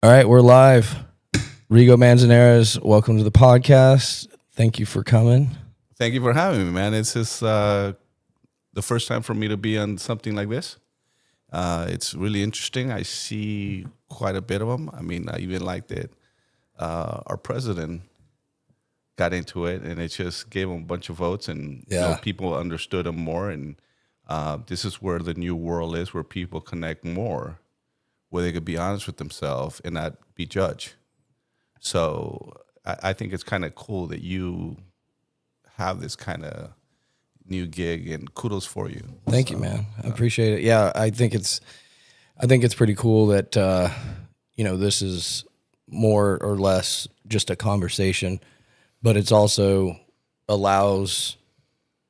All right, we're live. Rigo Manzanares, welcome to the podcast. Thank you for coming. Thank you for having me, man. It's just the first time for me to be on something like this. It's really interesting. I see quite a bit of them. I mean, I even liked it. Our president got into it, and it just gave him a bunch of votes, and Yeah. people understood him more. And this is where the new world is, where people connect more, where they could be honest with themselves and not be judged. So I think it's kind of cool that you have this kind of new gig, and kudos for you. Thank you, man. I appreciate it. Yeah, I think it's pretty cool that this is more or less just a conversation, but it's also allows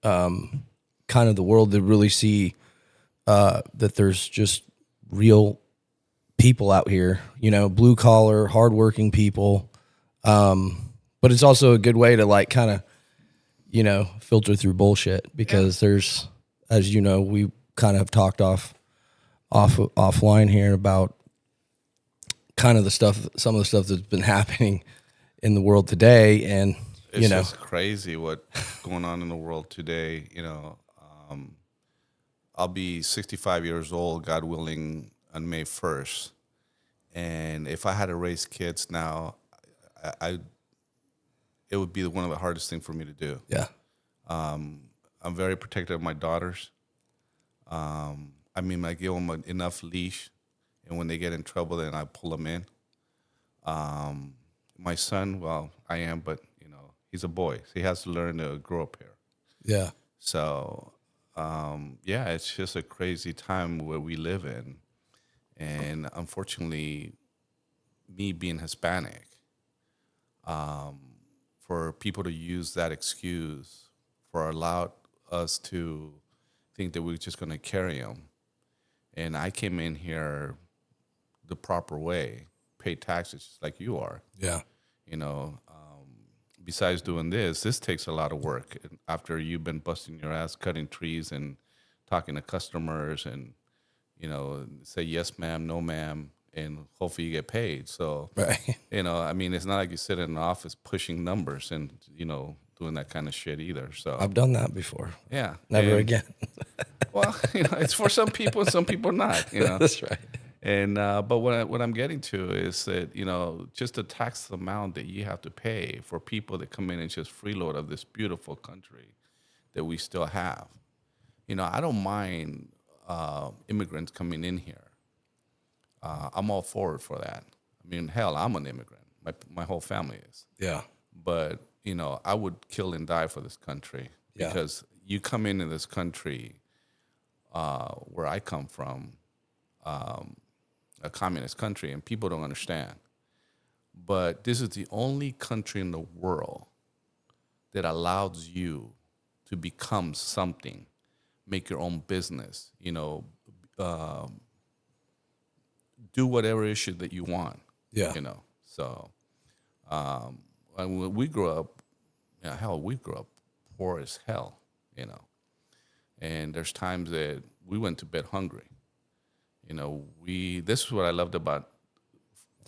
kind of the world to really see that there's just real people out here, blue collar, hardworking people. But it's also a good way to like kind of, filter through bullshit because there's, as you know, we kind of talked offline here about kind of some of the stuff that's been happening in the world today. And, It's just crazy what's going on in the world today. I'll be 65 years old, God willing, on May 1st. And if I had to raise kids now, it would be one of the hardest things for me to do. yeah, I'm very protective of my daughters. I give them enough leash, and when they get in trouble, then I pull them in. My son, well, I am, but he's a boy, so he has to learn to grow up here. yeah, So, it's just a crazy time where we live in, and unfortunately, me being Hispanic, for people to use that excuse for allowed us to think that we're just going to carry them. And I came in here the proper way, pay taxes just like you are. yeah, Besides doing this takes a lot of work. And after you've been busting your ass, cutting trees and talking to customers and, say yes, ma'am, no, ma'am, and hopefully you get paid. So, right. it's not like you sit in an office pushing numbers and, doing that kind of shit either. So, I've done that before. yeah. Never And, again. well, it's for some people and some people not, That's right. And but what I'm getting to is that just the tax amount that you have to pay for people that come in and just freeload of this beautiful country that we still have. I don't mind immigrants coming in here. I'm all forward for that. I mean, hell, I'm an immigrant. My whole family is. Yeah, But I would kill and die for this country Yeah. because you come into this country where I come from. A communist country, and people don't understand. But this is the only country in the world that allows you to become something, make your own business, do whatever issue that you want. yeah, So when we grew up, we grew up poor as hell, and there's times that we went to bed hungry. This is what I loved about.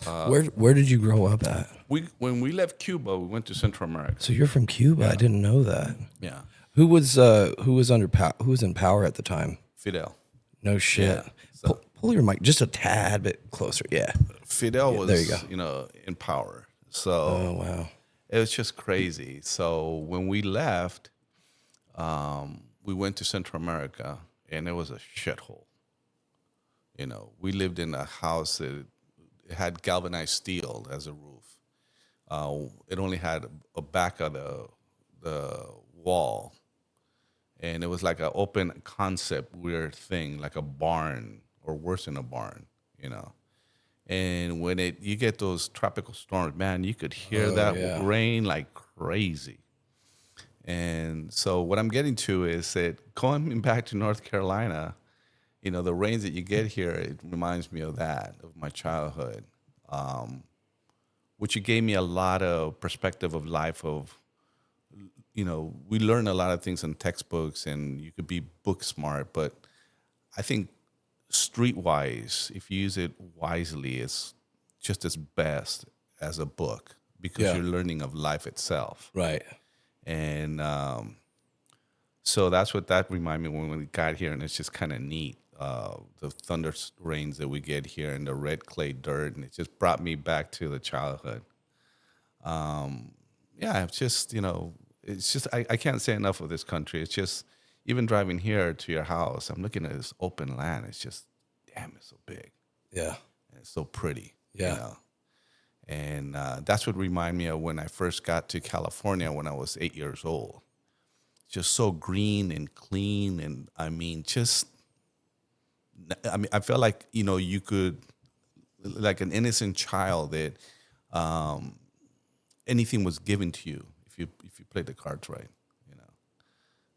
where did you grow up at? When we left Cuba, we went to Central America. So you're from Cuba. I didn't know that. Yeah, Who was who was in power at the time? Fidel. No shit. Yeah, so- Pull your mic just a tad bit closer. Yeah. Fidel was, there you go. In power. So Oh wow. it was just crazy. So when we left, we went to Central America, and it was a shithole. We lived in a house that had galvanized steel as a roof. It only had a back of the wall, and it was like an open concept weird thing, like a barn or worse than a barn. And when you get those tropical storms, man, you could hear that yeah. rain like crazy. And so what I'm getting to is that going back to North Carolina, the rains that you get here, it reminds me of that, of my childhood, which gave me a lot of perspective of life of, we learn a lot of things in textbooks and you could be book smart, but I think streetwise, if you use it wisely, it's just as best as a book because Yeah. you're learning of life itself. Right. And so that's what that reminded me when we got here, and it's just kind of neat. The thunder rains that we get here and the red clay dirt, and it just brought me back to the childhood. Yeah, it's just, it's just, I can't say enough of this country. It's just, even driving here to your house, I'm looking at this open land. It's just, damn, it's so big. Yeah. And it's so pretty. Yeah. And that's what reminded me of when I first got to California when I was 8 years old. Just so green and clean. And I mean, I felt like, you could, like an innocent child that anything was given to you if you played the cards right,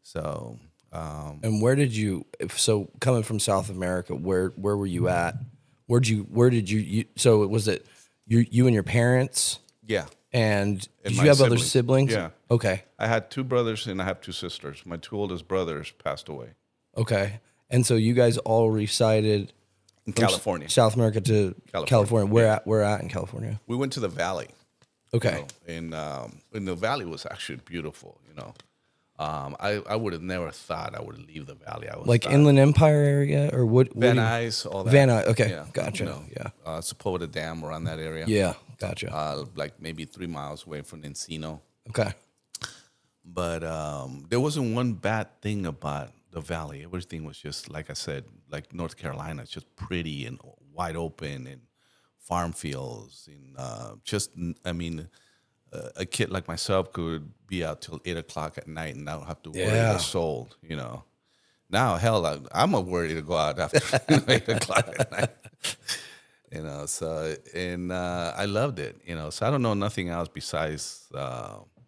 So, And where did you? So coming from South America, where were you at? Where did you? So was it you and your parents? yeah. And did my you have other siblings. siblings? Yeah. Okay. I had 2 brothers and I have 2 sisters. My 2 oldest brothers passed away Okay. And so you guys all resided in from California. South America to California. Where at in California? We went to the valley. Okay. And the valley was actually beautiful. I would have never thought I would leave the valley. I was Like Inland Empire area or what? Van Nuys, all that. Van Nuys. Okay. Yeah, Gotcha. Yeah. Sepulveda Dam around that area. Yeah. Gotcha. Like maybe 3 miles away from Encino. Okay. But there wasn't one bad thing about the valley. Everything was just, like I said, like North Carolina. It's just pretty and wide open and farm fields. And a kid like myself could be out till 8 o'clock at night and not have to worry a soul, Now, hell, I'm worried to go out after 8 o'clock at night. I loved it, so I don't know nothing else besides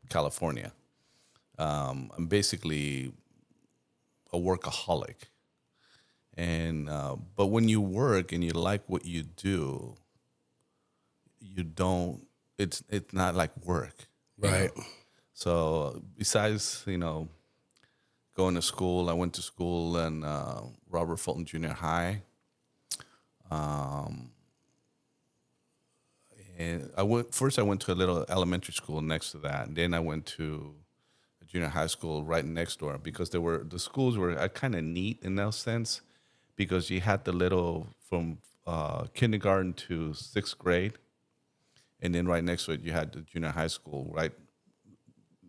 California. I'm basically a workaholic. But when you work and you like what you do, it's not like work. Right. So besides, going to school, I went to school in Robert Fulton Junior High. And I went to a little elementary school next to that, and then I went to a junior high school right next door because the schools were kind of neat in that sense because you had the little from kindergarten to 6th grade, and then right next to it you had the junior high school right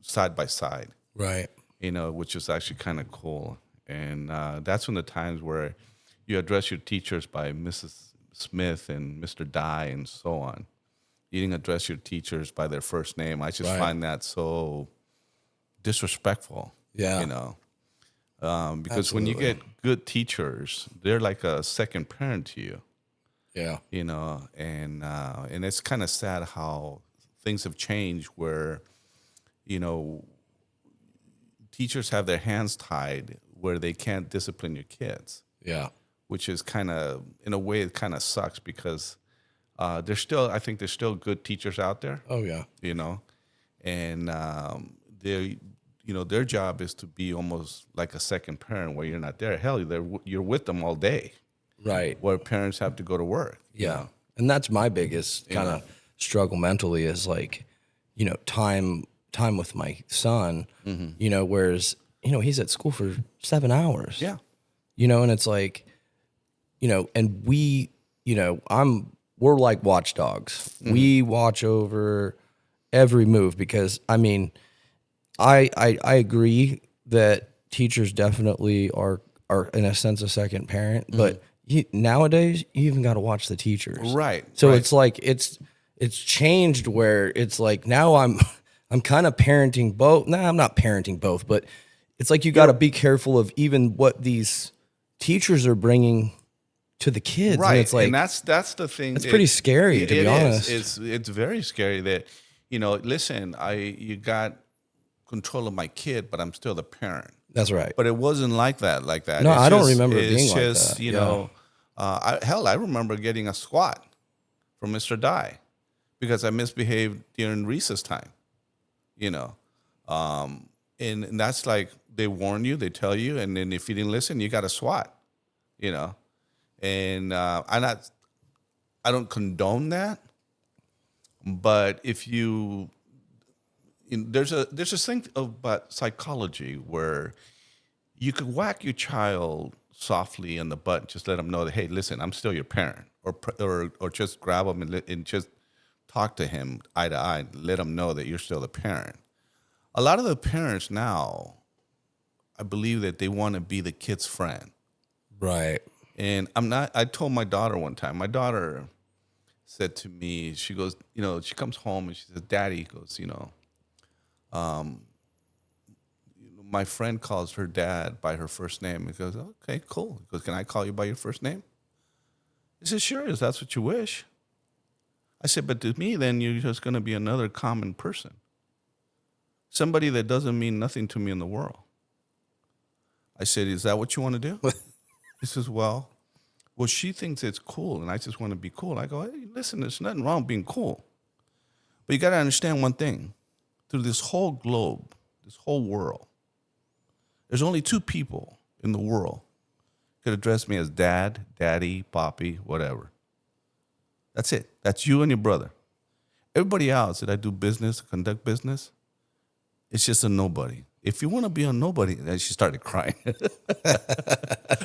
side by side. Right. Which is actually kind of cool, and that's when the times where you address your teachers by Mrs. Smith and Mr. Dye and so on. You didn't address your teachers by their first name. I just find that so disrespectful. Yeah. Because when you get good teachers, they're like a second parent to you. Yeah. And it's kind of sad how things have changed where, teachers have their hands tied where they can't discipline your kids. Yeah. Which is kind of, in a way, it kind of sucks because I think there's still good teachers out there. Oh yeah. And their job is to be almost like a second parent where you're not there. Hell, you're with them all day. Right. Where parents have to go to work. Yeah. And that's my biggest kind of struggle mentally is like, time with my son, whereas, he's at school for 7 hours. Yeah. And it's like, and we, we're like watchdogs. Mm-hmm. We watch over every move because I agree that teachers definitely are in a sense a second parent, but nowadays you even got to watch the teachers. Right. So it's like, it's changed where it's like, now I'm kind of parenting both. Nah, I'm not parenting both, but it's like, you got to be careful of even what these teachers are bringing to the kids. Right. And it's like, and that's the thing. It's pretty scary, to be honest. It's very scary that, listen, you got control of my kid, but I'm still the parent. That's right. But it wasn't like that. No, I don't remember it being like that. I remember getting a squat from Mr. Dye because I misbehaved during recess time, and that's like, they warn you, they tell you, and then if you didn't listen, you got a SWAT, and I don't condone that, But if there's a thing about psychology where you could whack your child softly in the butt, just let them know that, hey, listen, I'm still your parent, or just grab them and just talk to him eye to eye, let him know that you're still the parent. A lot of the parents now, I believe that they want to be the kid's friend. Right. And I told my daughter one time, my daughter said to me, she goes, she comes home and she says, Daddy, goes, my friend calls her dad by her first name. He goes, okay, cool. He goes, can I call you by your first name? He says, sure, if that's what you wish. I said, but to me, then you're just going to be another common person. Somebody that doesn't mean nothing to me in the world. I said, is that what you want to do? He says, well, she thinks it's cool, and I just want to be cool. I go, hey, listen, there's nothing wrong with being cool. But you got to understand one thing. Through this whole globe, this whole world, there's only two people in the world who could address me as dad, daddy, poppy, whatever. That's it. That's you and your brother. Everybody else that I do business, conduct business, it's just a nobody. If you want to be a nobody, then she started crying.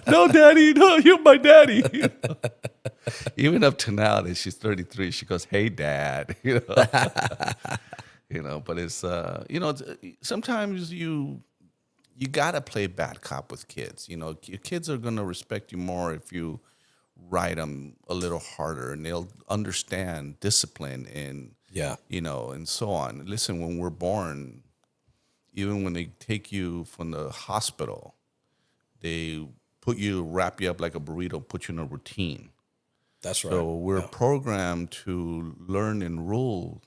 No, daddy, no, you're my daddy. Even up to now that she's 33, she goes, hey, dad. But it's, sometimes you got to play bad cop with kids. Your kids are going to respect you more if you ride them a little harder, and they'll understand discipline and, and so on. Listen, when we're born, even when they take you from the hospital, they wrap you up like a burrito, put you in a routine. That's right. So we're programmed to learn and rule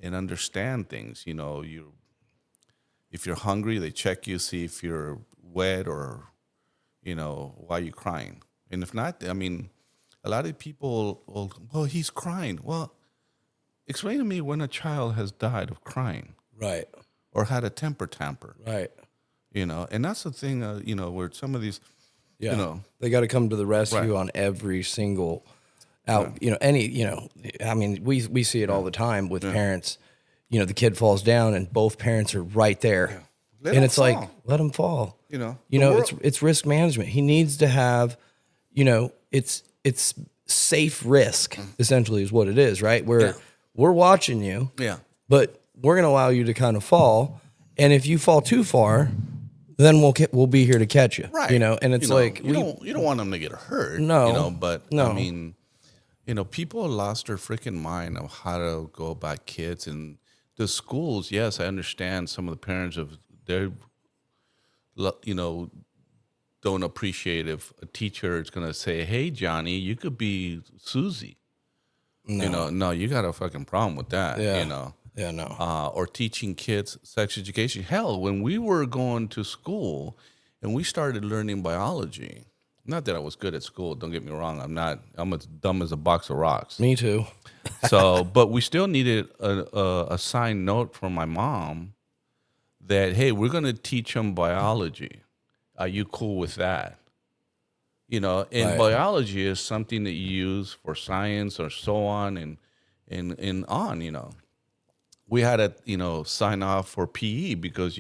and understand things. If you're hungry, they check you, see if you're wet or, why are you crying? And if not, I mean, a lot of people will, well, he's crying. Well, explain to me when a child has died of crying. Right. Or had a temper tantrum. Right. And that's the thing, where some of these, they got to come to the rescue on every single out, I mean, we see it all the time with parents, the kid falls down and both parents are right there. Yeah. And it's like, let him fall. It's risk management. He needs to have, it's safe risk, essentially is what it is, right? Where we're watching you, but we're going to allow you to kind of fall. And if you fall too far, then we'll be here to catch you, right? And it's you don't want them to get hurt, but I mean, people lost their freaking mind of how to go about kids and the schools. Yes, I understand some of the parents don't appreciate if a teacher is going to say, hey, Johnny, you could be Susie. No, you got a fucking problem with that, Yeah, no. Or teaching kids sex education. Hell, when we were going to school and we started learning biology, not that I was good at school, don't get me wrong. I'm as dumb as a box of rocks. Me too. But we still needed a signed note from my mom that, hey, we're going to teach them biology. Are you cool with that? And biology is something that you use for science or so on and on, We had to, sign off for PE because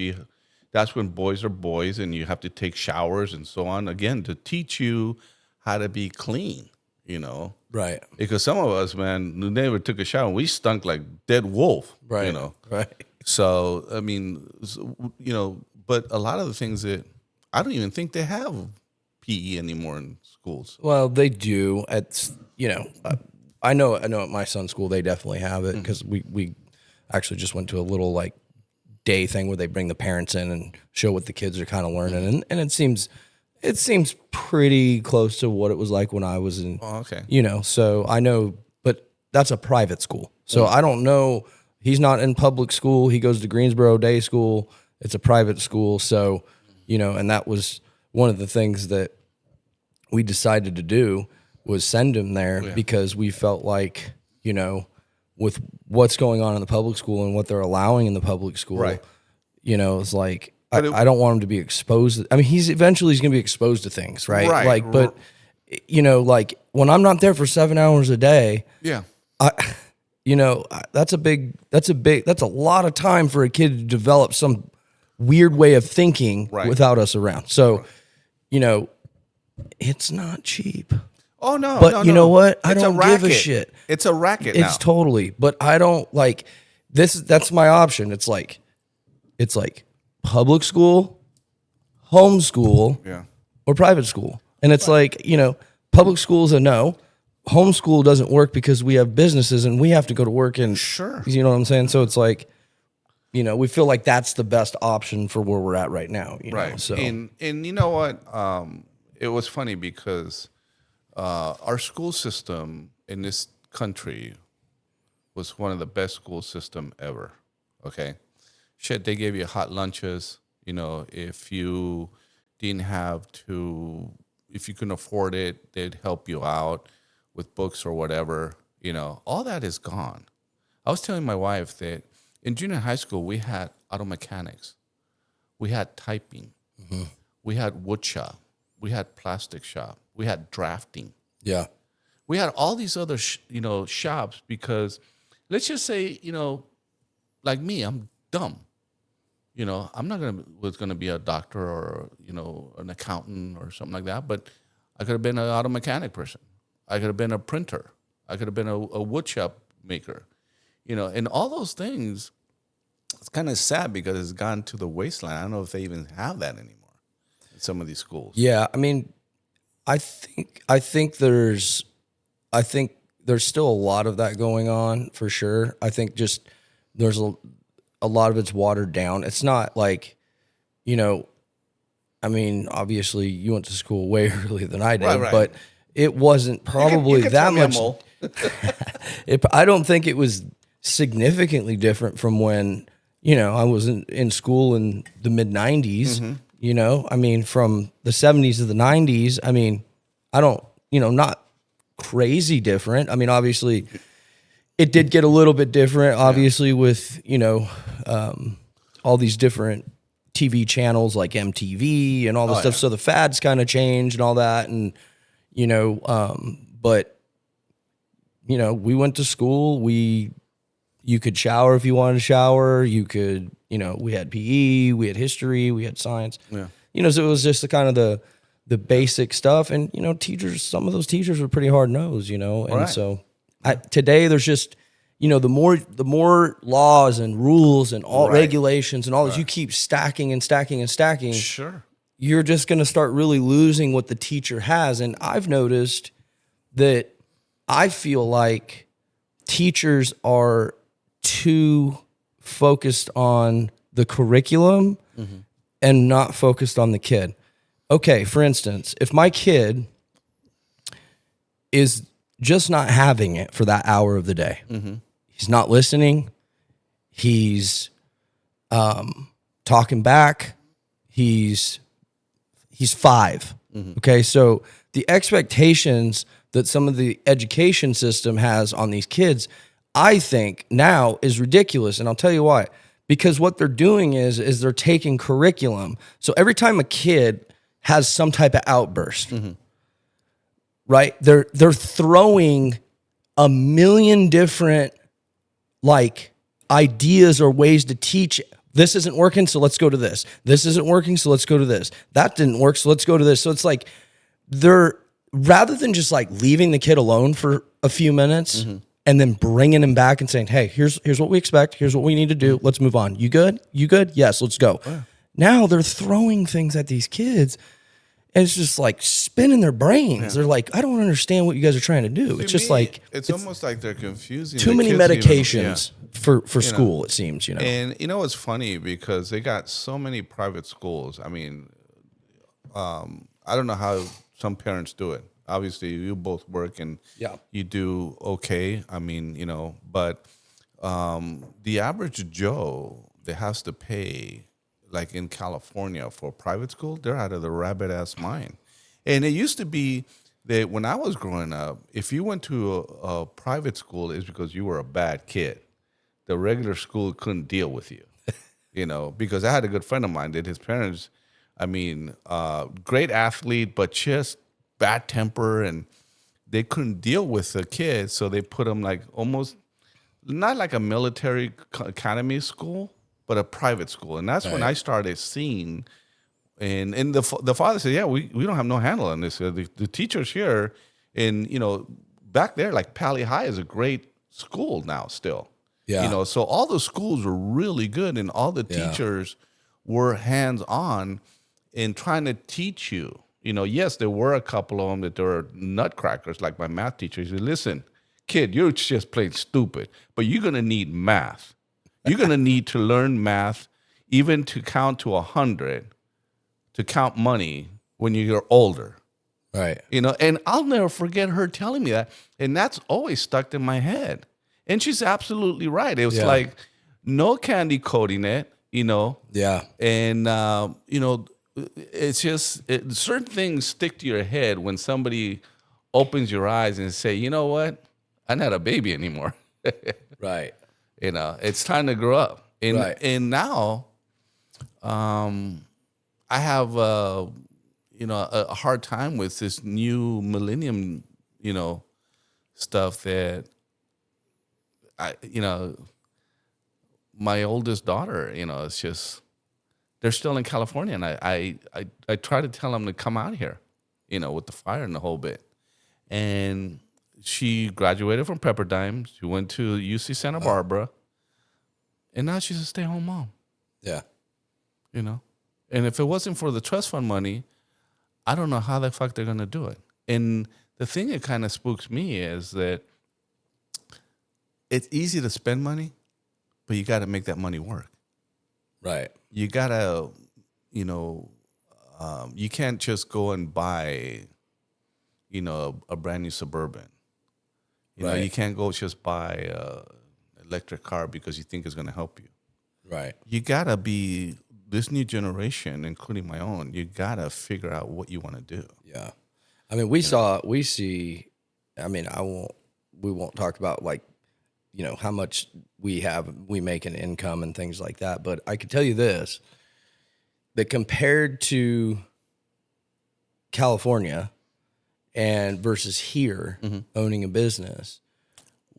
that's when boys are boys and you have to take showers and so on, again, to teach you how to be clean, Right. Because some of us, man, who never took a shower, we stunk like dead wolf, Right. Right. So, I mean, but a lot of the things that I don't even think they have PE anymore in schools. Well, they do. I know at my son's school, they definitely have it because we actually just went to a little day thing where they bring the parents in and show what the kids are kind of learning. And it seems pretty close to what it was like when I was in, so I know, but that's a private school. So I don't know. He's not in public school. He goes to Greensboro Day School. It's a private school. So, and that was one of the things that we decided to do was send him there because we felt like, with what's going on in the public school and what they're allowing in the public school, it's like, I don't want him to be exposed. I mean, he's going to be exposed to things, right? But when I'm not there for 7 hours a day, that's a lot of time for a kid to develop some weird way of thinking Right. without us around. So, you know, it's not cheap. Oh no, But no, you no. know what? I It's a don't give a racket. shit. It's a racket now. It's totally, but I don't like this. That's my option. It's like public school, homeschool, Yeah. or private school. And it's like, public school is a no. Homeschool doesn't work because we have businesses and we have to go to work and Sure. you know what I'm saying? So it's like, we feel like that's the best option for where we're at right now. Right. So And you know what? It was funny because our school system in this country was one of the best school system ever. Okay. Shit, they gave you hot lunches. If you didn't have to, if you couldn't afford it, they'd help you out with books or whatever. All that is gone. I was telling my wife that in junior high school, we had auto mechanics. We had typing. We had wood shop. We had plastic shop. We had drafting. yeah. We had all these other, shops because let's just say, like me, I'm dumb. I'm not gonna be a doctor or an accountant or something like that. But I could have been an auto mechanic person. I could have been a printer. I could have been a wood shop maker. And all those things. It's kind of sad because it's gone to the wasteland. I don't know if they even have that anymore in some of these schools. Yeah. I mean, I think there's still a lot of that going on for sure. I think just there's a lot of it's watered down. It's not like, I mean, obviously you went to school way earlier than I did, Right. but it wasn't probably You can that tell me I'm much. old. I don't think it was significantly different from when, I was in school in the mid 90s, I mean, from the 70s to the 90s. I mean, I don't, not crazy different. I mean, obviously it did get a little bit different, obviously, with, all these different TV channels like MTV and all this stuff. Yeah. So the fads kind of changed and all that. And, but, we went to school. You could shower if you wanted to shower. You could, we had PE, we had history, we had science. Yeah. So it was just the kind of the basic stuff. And, teachers, some of those teachers were pretty hard nosed, and Right. so today there's just, the more laws and rules and all Right. regulations and all this, you keep stacking and stacking and stacking. Sure. You're just going to start really losing what the teacher has. And I've noticed that I feel like teachers are too focused on the curriculum and not focused on the kid. Okay, for instance, if my kid is just not having it for that hour of the day, he's not listening, he's talking back, he's 5. Okay, so the expectations that some of the education system has on these kids, I think now is ridiculous. And I'll tell you why. Because what they're doing is they're taking curriculum. So every time a kid has some type of outburst, right? They're throwing a million different like ideas or ways to teach. This isn't working, so let's go to this. This isn't working, so let's go to this. That didn't work, so let's go to this. So it's like they're, rather than just like leaving the kid alone for a few minutes and then bringing him back and saying, hey, here's what we expect. Here's what we need to do. Let's move on. You good? You good? Yes, let's go. Yeah. Now they're throwing things at these kids and it's just like spinning their brains. Yeah. They're like, I don't understand what you guys are trying to do. It's just like, it's almost like they're confusing. Too many medications for school, it seems, And it's funny because they got so many private schools. I mean, I don't know how some parents do it. Obviously, you both work and you do okay. I mean, but the average Joe that has to pay, like in California for private school, they're out of the rabbit ass mind. And it used to be that when I was growing up, if you went to a private school, it's because you were a bad kid. The regular school couldn't deal with you, because I had a good friend of mine that his parents, great athlete, but just bad temper, and they couldn't deal with the kids, so they put him like almost not like a military academy school, but a private school. And that's when I started seeing, and the father said, yeah, we don't have no handle on this. The teachers here, and, back there, like Pali High is a great school now still. Yeah. So all the schools were really good, and all the teachers were hands-on in trying to teach you. Yes, there were a couple of them that were nutcrackers, like my math teacher. He said, listen, kid, you're just plain stupid, but you're going to need math. You're going to need to learn math, even to count to 100, to count money when you're older. Right. And I'll never forget her telling me that. And that's always stuck in my head. And she's absolutely right. It was like no candy coating it, Yeah. And, it's just certain things stick to your head when somebody opens your eyes and say, you know what? I'm not a baby anymore. Right. It's time to grow up. And now I have, a hard time with this new millennium, stuff that my oldest daughter, it's just, they're still in California. And I try to tell them to come out here, with the fire and the whole bit. And she graduated from Pepperdine. She went to UC Santa Barbara. And now she's a stay-at-home mom. Yeah. And if it wasn't for the trust fund money, I don't know how the fuck they're going to do it. And the thing that kind of spooks me is that it's easy to spend money, but you got to make that money work. Right. You got to, you can't just go and buy, a brand new Suburban. You can't go just buy an electric car because you think it's going to help you. Right. You got to be this new generation, including my own, you got to figure out what you want to do. Yeah. I mean, we won't talk about like, how much we make an income and things like that. But I can tell you this, that compared to California and versus here owning a business,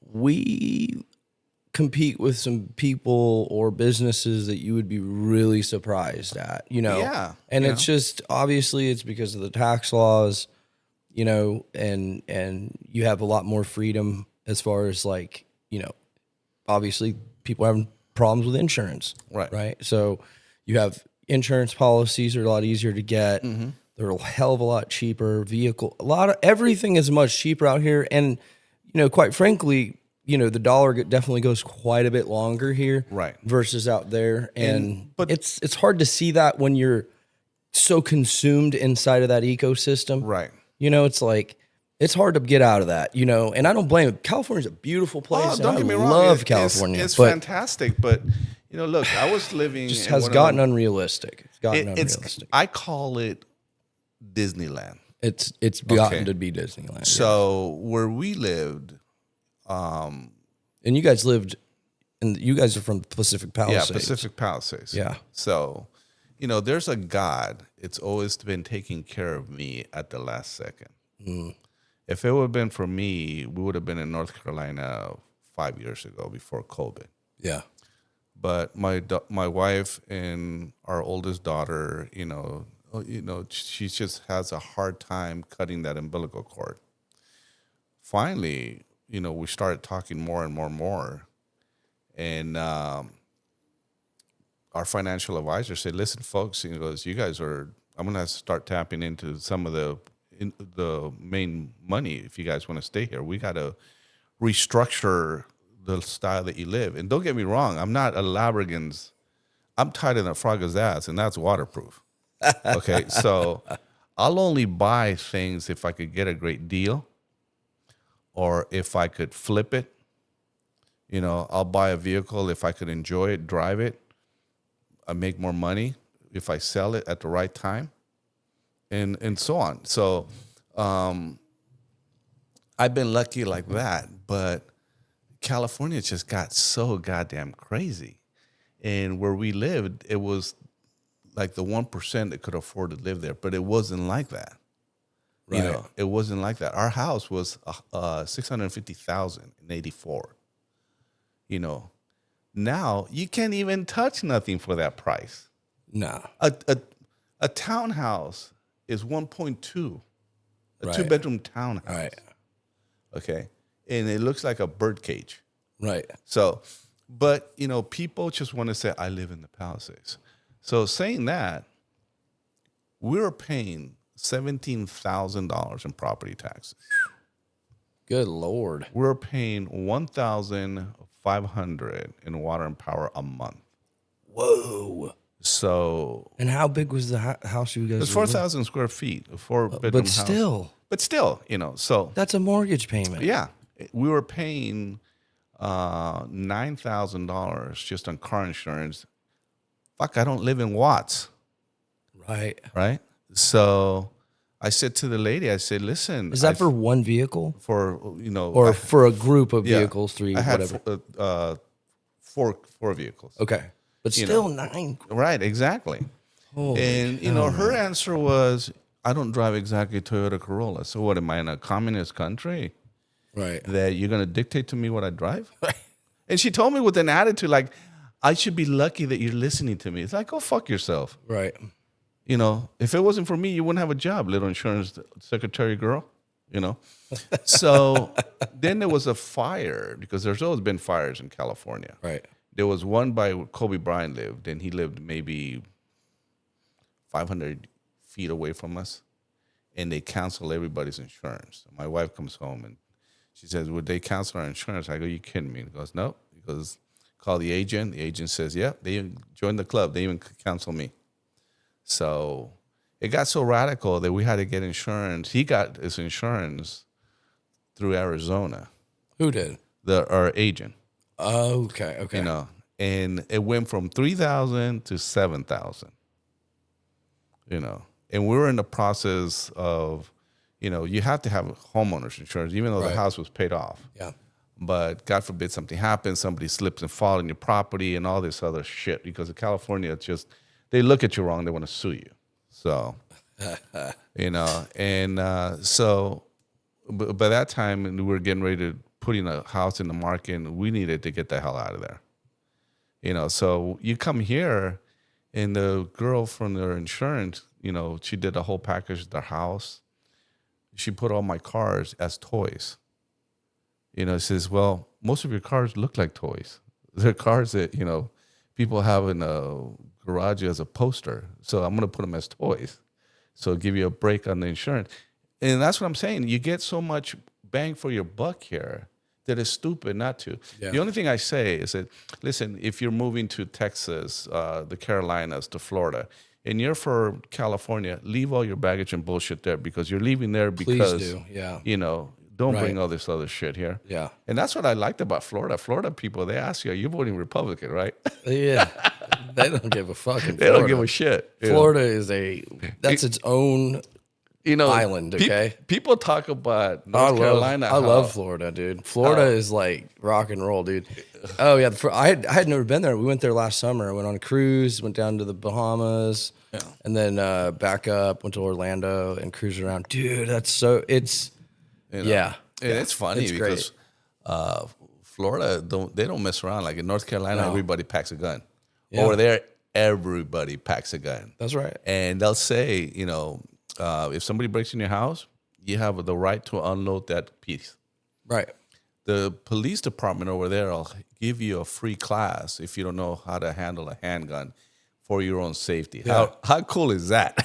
we compete with some people or businesses that you would be really surprised at, Yeah. And it's just, obviously it's because of the tax laws, and you have a lot more freedom as far as like, obviously people having problems with insurance. Right. So you have insurance policies are a lot easier to get. They're a hell of a lot cheaper. Everything is much cheaper out here. And, quite frankly, the dollar definitely goes quite a bit longer here, versus out there. But it's hard to see that when you're so consumed inside of that ecosystem, right? It's like it's hard to get out of that, and I don't blame it. California's a beautiful place. Don't get me wrong. Love California. It's fantastic, but look, I was living. Just has gotten unrealistic. It's gotten unrealistic. I call it Disneyland. It's gotten to be Disneyland. So where we lived. And you guys you guys are from Pacific Palisades. Yeah, Pacific Palisades. Yeah. So, there's a God. It's always been taking care of me at the last second. If it would have been for me, we would have been in North Carolina 5 years ago before COVID. Yeah. But my wife and our oldest daughter, she just has a hard time cutting that umbilical cord. Finally, we started talking more and more and more. And our financial advisor said, listen, folks, he goes, you guys I'm going to start tapping into some of the main money if you guys want to stay here. We got to restructure the style that you live. And don't get me wrong, I'm not a Labrigans. I'm tighter than a frog's ass, and that's waterproof. Okay, so I'll only buy things if I could get a great deal. Or if I could flip it, I'll buy a vehicle if I could enjoy it, drive it. I make more money if I sell it at the right time, and so on. So I've been lucky like that, but California just got so goddamn crazy. And where we lived, it was like the 1% that could afford to live there, but it wasn't like that. Right. It wasn't like that. Our house was $650,000 in '84. You know, now you can't even touch nothing for that price. Nah. A townhouse is 1.2, a Right. 2-bedroom townhouse. Right. Okay. And it looks like a bird cage. Right. So, but, you know, people just want to say, I live in the Palisades. So saying that, we're paying $17,000 in property taxes. Good Lord. We're paying $1,500 in water and power a month. Whoa. So And how big was the house you guys it's were in? 4,000 square feet, a 4-bedroom But house. still, You know, so that's a mortgage payment. yeah, we were paying $9,000 just on car insurance. Fuck, I don't live in Watts, Right. right? So I said to the lady, I said, listen. Is that for one vehicle? For, you know. Or for a group of yeah, vehicles, three, I had whatever? four vehicles. Okay. But still 9. Right, exactly. Holy And, you know, her answer was, I don't drive exactly Toyota Corolla. So what, am I in a communist country Right. that you're going to dictate to me what I drive? And she told me with an attitude like, I should be lucky that you're listening to me. It's like, go fuck yourself. Right. You know, if it wasn't for me, you wouldn't have a job, little insurance secretary girl, you know. So then there was a fire, because there's always been fires in California. Right. There was one by where Kobe Bryant lived, and he lived maybe 500 feet away from us, and they cancel everybody's insurance. My wife comes home, and she says, would they cancel our insurance? I go, you kidding me? He goes, no. He goes, call the agent. The agent says, yeah, they even joined the club. They even cancel me. So it got so radical that we had to get insurance. He got his insurance through Arizona. Who did? Our agent. Okay. You know, and it went from 3,000 to 7,000. You know, and we were in the process of, you know, you have to have homeowners insurance, even though the house was paid off. Yeah. But God forbid something happens, somebody slips and falls on your property and all this other shit. Because in California, it's just, they look at you wrong, they want to sue you. So, you know, and so by that time, we were getting ready to putting a house in the market, and we needed to get the hell out of there. You know, so you come here, and the girl from their insurance, you know, she did a whole package of their house. She put all my cars as toys. You know, says, well, most of your cars look like toys. They're cars that, you know, people have in a garage as a poster. So I'm going to put them as toys. So give you a break on the insurance. And that's what I'm saying. You get so much bang for your buck here that it's stupid not to. Yeah. The only thing I say is that, listen, if you're moving to Texas, the Carolinas, to Florida, and you're for California, leave all your baggage and bullshit there, because you're leaving there because, Please do. Yeah. You know, don't bring all this other shit here. Yeah. And that's what I liked about Florida. Florida people, they ask you, are you voting Republican, right? Yeah. They don't give a fucking. They don't give a shit. Florida is that's its own, island. Okay. People talk about North Carolina. I love Florida, dude. Florida is like rock and roll, dude. Oh yeah. I had never been there. We went there last summer. I went on a cruise, went down to the Bahamas, and then back up, went to Orlando and cruised around. Dude, that's so. It's. Yeah. It's funny it's because Florida they don't mess around. Like in North Carolina, everybody packs a gun. Yeah. Over there, everybody packs a gun. That's right. And they'll say, if somebody breaks in your house, you have the right to unload that piece. Right. The police department over there will give you a free class if you don't know how to handle a handgun for your own safety. Yeah. How cool is that?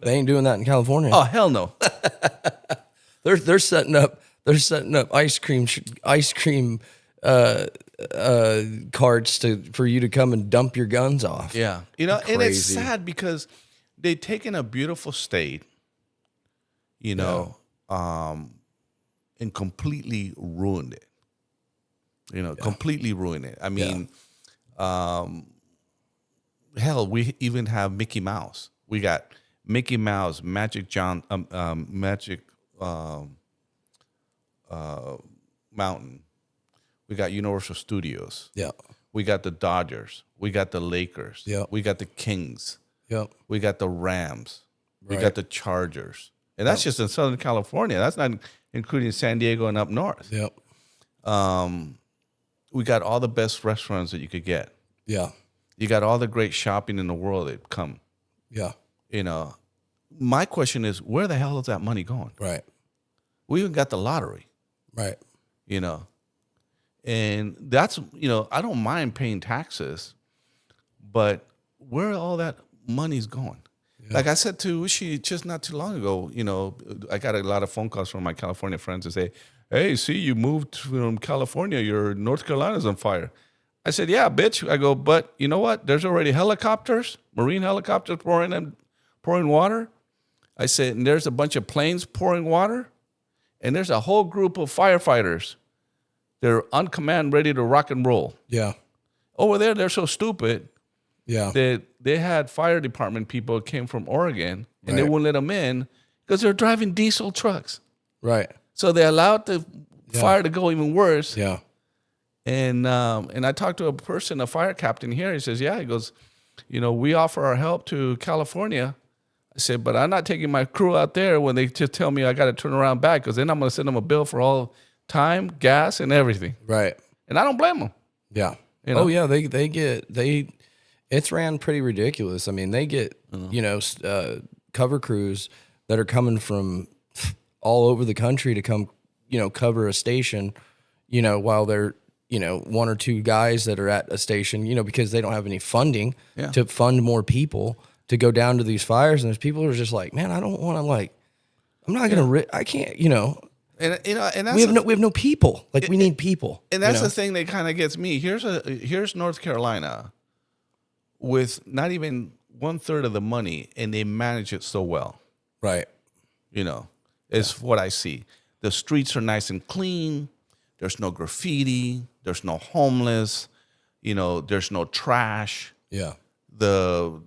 They ain't doing that in California. Oh, hell no. They're setting up ice cream carts for you to come and dump your guns off. Yeah. And it's sad because they've taken a beautiful state, and completely ruined it. Completely ruined it. I mean, hell, we even have Mickey Mouse. We got Mickey Mouse, Magic Mountain. We got Universal Studios. Yeah. We got the Dodgers. We got the Lakers. Yeah. We got the Kings. Yeah. We got the Rams. We got the Chargers. And that's just in Southern California. That's not including San Diego and up north. Yep. we got all the best restaurants that you could get. Yeah. You got all the great shopping in the world that come. Yeah. You know, my question is, where the hell is that money going? Right. We even got the lottery. Right. You know, and that's, you know, I don't mind paying taxes, but where all that money's going? Yeah. Like I said to Ushi just not too long ago, you know, I got a lot of phone calls from my California friends to say, hey, see, you moved from California, your North Carolina's on fire. I said, yeah, bitch. I go, but you know what? There's already helicopters, marine helicopters pouring water. I said, and there's a bunch of planes pouring water, and there's a whole group of firefighters. They're on command, ready to rock and roll. Yeah. Over there, they're so stupid. Yeah. That they had fire department people came from Oregon, and they wouldn't let them in because they're driving diesel trucks. Right. So they allowed the fire to go even worse. Yeah. And I talked to a person, a fire captain here. He says, yeah, he goes, you know, we offer our help to California. I said, but I'm not taking my crew out there when they just tell me I got to turn around back, because then I'm going to send them a bill for all time, gas, and everything. Right. And I don't blame them. Yeah. You know? Oh, yeah. It's ran pretty ridiculous. I mean, they get, you know, cover crews that are coming from all over the country to come, you know, cover a station, you know, while they're, you know, one or two guys that are at a station, you know, because they don't have any funding to fund more people to go down to these fires. And there's people who are just like, man, I don't want to, like, I'm not going to, I can't, you know. And you know, and that's we have no people. Like, we need people. And that's the thing that kind of gets me. Here's North Carolina with not even 1/3 of the money, and they manage it so well. Right. You know, is what I see. The streets are nice and clean. There's no graffiti. There's no homeless. You know, there's no trash. Yeah. There's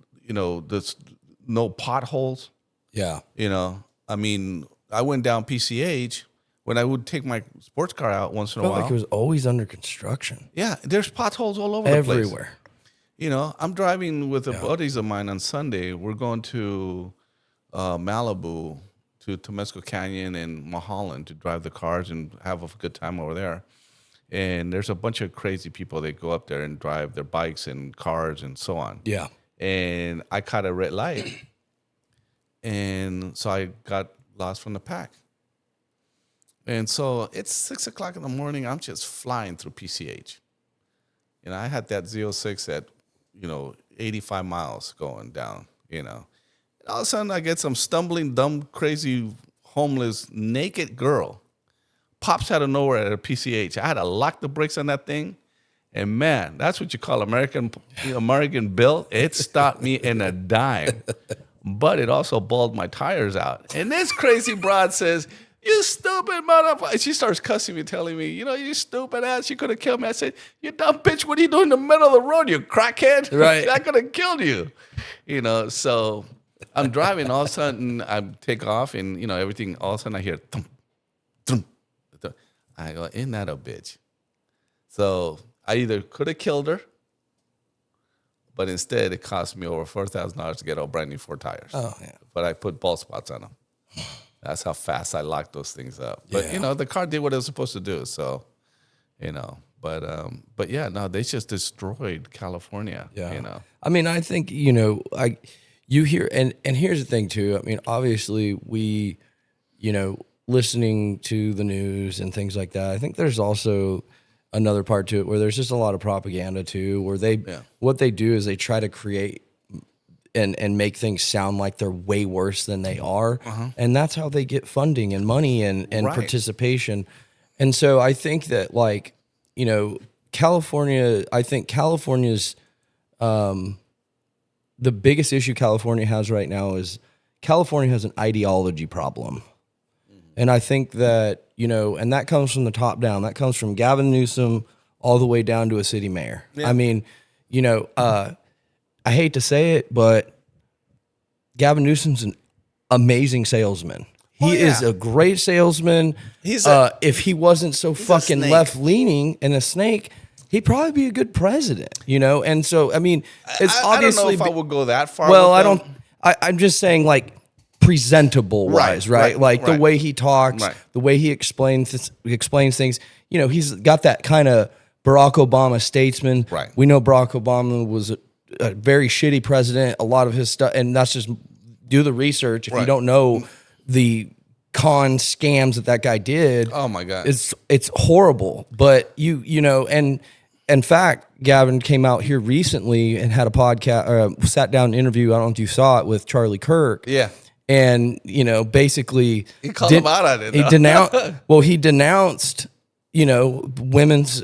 no potholes. Yeah. You know, I mean, I went down PCH when I would take my sports car out once in a while. Like it was always under construction. Yeah, there's potholes all over the place. Everywhere. You know, I'm driving with buddies of mine on Sunday. We're going to Malibu, to Temescal Canyon and Mulholland to drive the cars and have a good time over there. And there's a bunch of crazy people that go up there and drive their bikes and cars and so on. Yeah. And I caught a red light. And so I got lost from the pack. And so it's 6 o'clock in the morning. I'm just flying through PCH. You know, I had that Z06 at, 85 miles going down, And all of a sudden I get some stumbling, dumb, crazy, homeless, naked girl pops out of nowhere at a PCH. I had to lock the brakes on that thing. And man, that's what you call American built. It stopped me in a dime. But it also balled my tires out. And this crazy broad says, you stupid motherfucker. She starts cussing me, telling me, you stupid ass, you could have killed me. I said, you dumb bitch, what are you doing in the middle of the road, you crackhead? Right. I could have killed you. So I'm driving, all of a sudden I take off and, everything, all of a sudden I hear thump, thump, thump. I go, isn't that a bitch? So I either could have killed her, but instead it cost me over $4,000 to get all brand new 4 tires. Oh, yeah. But I put bald spots on them. That's how fast I locked those things up. But, the car did what it was supposed to do. So, but yeah, no, they just destroyed California. Yeah. I mean, I think, you hear, and here's the thing too. I mean, obviously we, listening to the news and things like that, I think there's also another part to it where there's just a lot of propaganda too, where what they do is they try to create and make things sound like they're way worse than they are. Uh-huh. And that's how they get funding and money and participation. And so I think that California's, the biggest issue California has right now is California has an ideology problem. And I think that, and that comes from the top down. That comes from Gavin Newsom all the way down to a city mayor. Yeah. I mean, I hate to say it, but Gavin Newsom's an amazing salesman. He is a great salesman. If he wasn't so fucking left-leaning and a snake, he'd probably be a good president, And so, I mean, it's obviously... I don't know if I would go that far. Well, I'm just saying, presentable wise, right? The way he talks, the way he explains things. He's got that kind of Barack Obama, statesman. Right. We know Barack Obama was a very shitty president. A lot of his stuff, and that's just do the research. If you Right. don't know the con scams that guy did, Oh my God. it's horrible. But you know, and in fact, Gavin came out here recently and had a podcast, or sat down interview. I don't know if you saw it with Charlie Kirk. Yeah. And you know, basically, He called him out on it. He denounced. Well, he denounced, you know, women's,